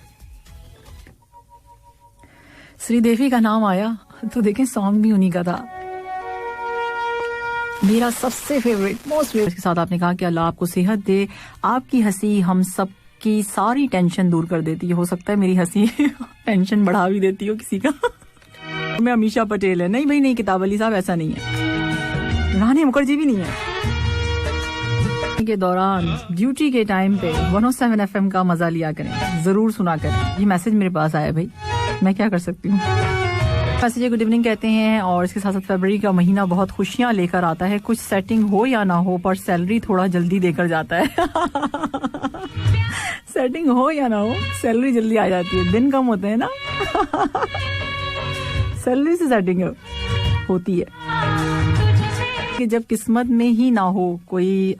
श्रीदेवी का नाम आया तो देखें सॉन्ग भी उन्हीं का था। मेरा सबसे फेवरेट मोस्ट फेवरेट के साथ आपने कहा कि अल्लाह आपको सेहत दे, आपकी हंसी हम सब की सारी टेंशन दूर कर देती है। हो सकता है मेरी हंसी टेंशन बढ़ा भी देती हो किसी का। मैं अमीषा पटेल है। नहीं भाई नहीं, किताब अली साहब ऐसा नहीं है, रानी मुखर्जी भी नहीं है। के दौरान ड्यूटी के टाइम पे 107 FM का मजा लिया करें, जरूर सुना करें। ये मैसेज मेरे पास आया भाई, मैं क्या कर सकती हूँ। मैसेज गुड इवनिंग कहते हैं और इसके साथ साथ फरवरी का महीना बहुत खुशियां लेकर आता है। कुछ सेटिंग हो या ना हो पर सैलरी थोड़ा जल्दी देकर जाता है। सेटिंग हो या ना हो सैलरी जल्दी आ जाती है, दिन कम होते हैं ना। सैलरी से सेटिंग होती है कि जब किस्मत में ही ना हो कोई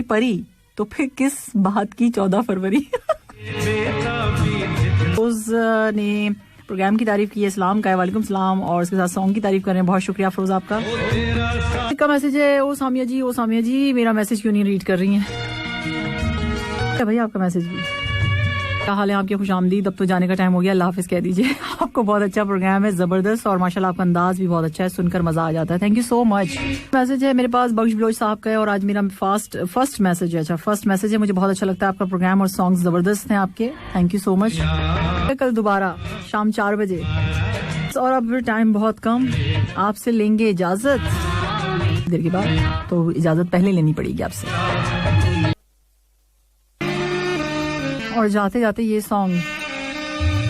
परी तो फिर किस बात की 14 फरवरी। ने प्रोग्राम की तारीफ की है, इस्लाम का है, वालेकुम सलाम, और उसके साथ सॉन्ग की तारीफ कर रहे हैं। बहुत शुक्रिया अफरोज आपका। का मैसेज है, ओ सामिया जी मेरा मैसेज क्यों नहीं रीड कर रही हैं? क्या भाई आपका मैसेज भी क्या हाल है आपके? खुशामदीद, अब तो जाने का टाइम हो गया, अल्लाह हाफिज कह दीजिए। आपको बहुत अच्छा प्रोग्राम है, जबरदस्त, और माशाल्लाह आपका अंदाज भी बहुत अच्छा है, सुनकर मजा आ जाता है। Thank you so much. Message है मेरे पास बख्श बिलोच साहब का है और आज मेरा फर्स्ट मैसेज है। अच्छा फर्स्ट मैसेज है, मुझे बहुत अच्छा लगता है आपका प्रोग्राम और सॉन्ग्स जबरदस्त हैं आपके, थैंक यू सो मच। कल दोबारा शाम 4 बजे, और अब टाइम बहुत कम, आपसे लेंगे इजाजत देर के बाद, तो इजाजत पहले लेनी पड़ेगी आपसे। और जाते जाते ये सॉन्ग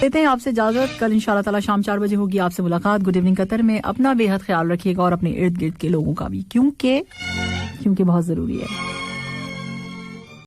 देते हैं आपसे इजाजत। कल इंशाल्लाह ताला शाम 4 बजे होगी आपसे मुलाकात। गुड इवनिंग कतर में। अपना बेहद ख्याल रखिएगा और अपने इर्द गिर्द के लोगों का भी, क्योंकि बहुत जरूरी है।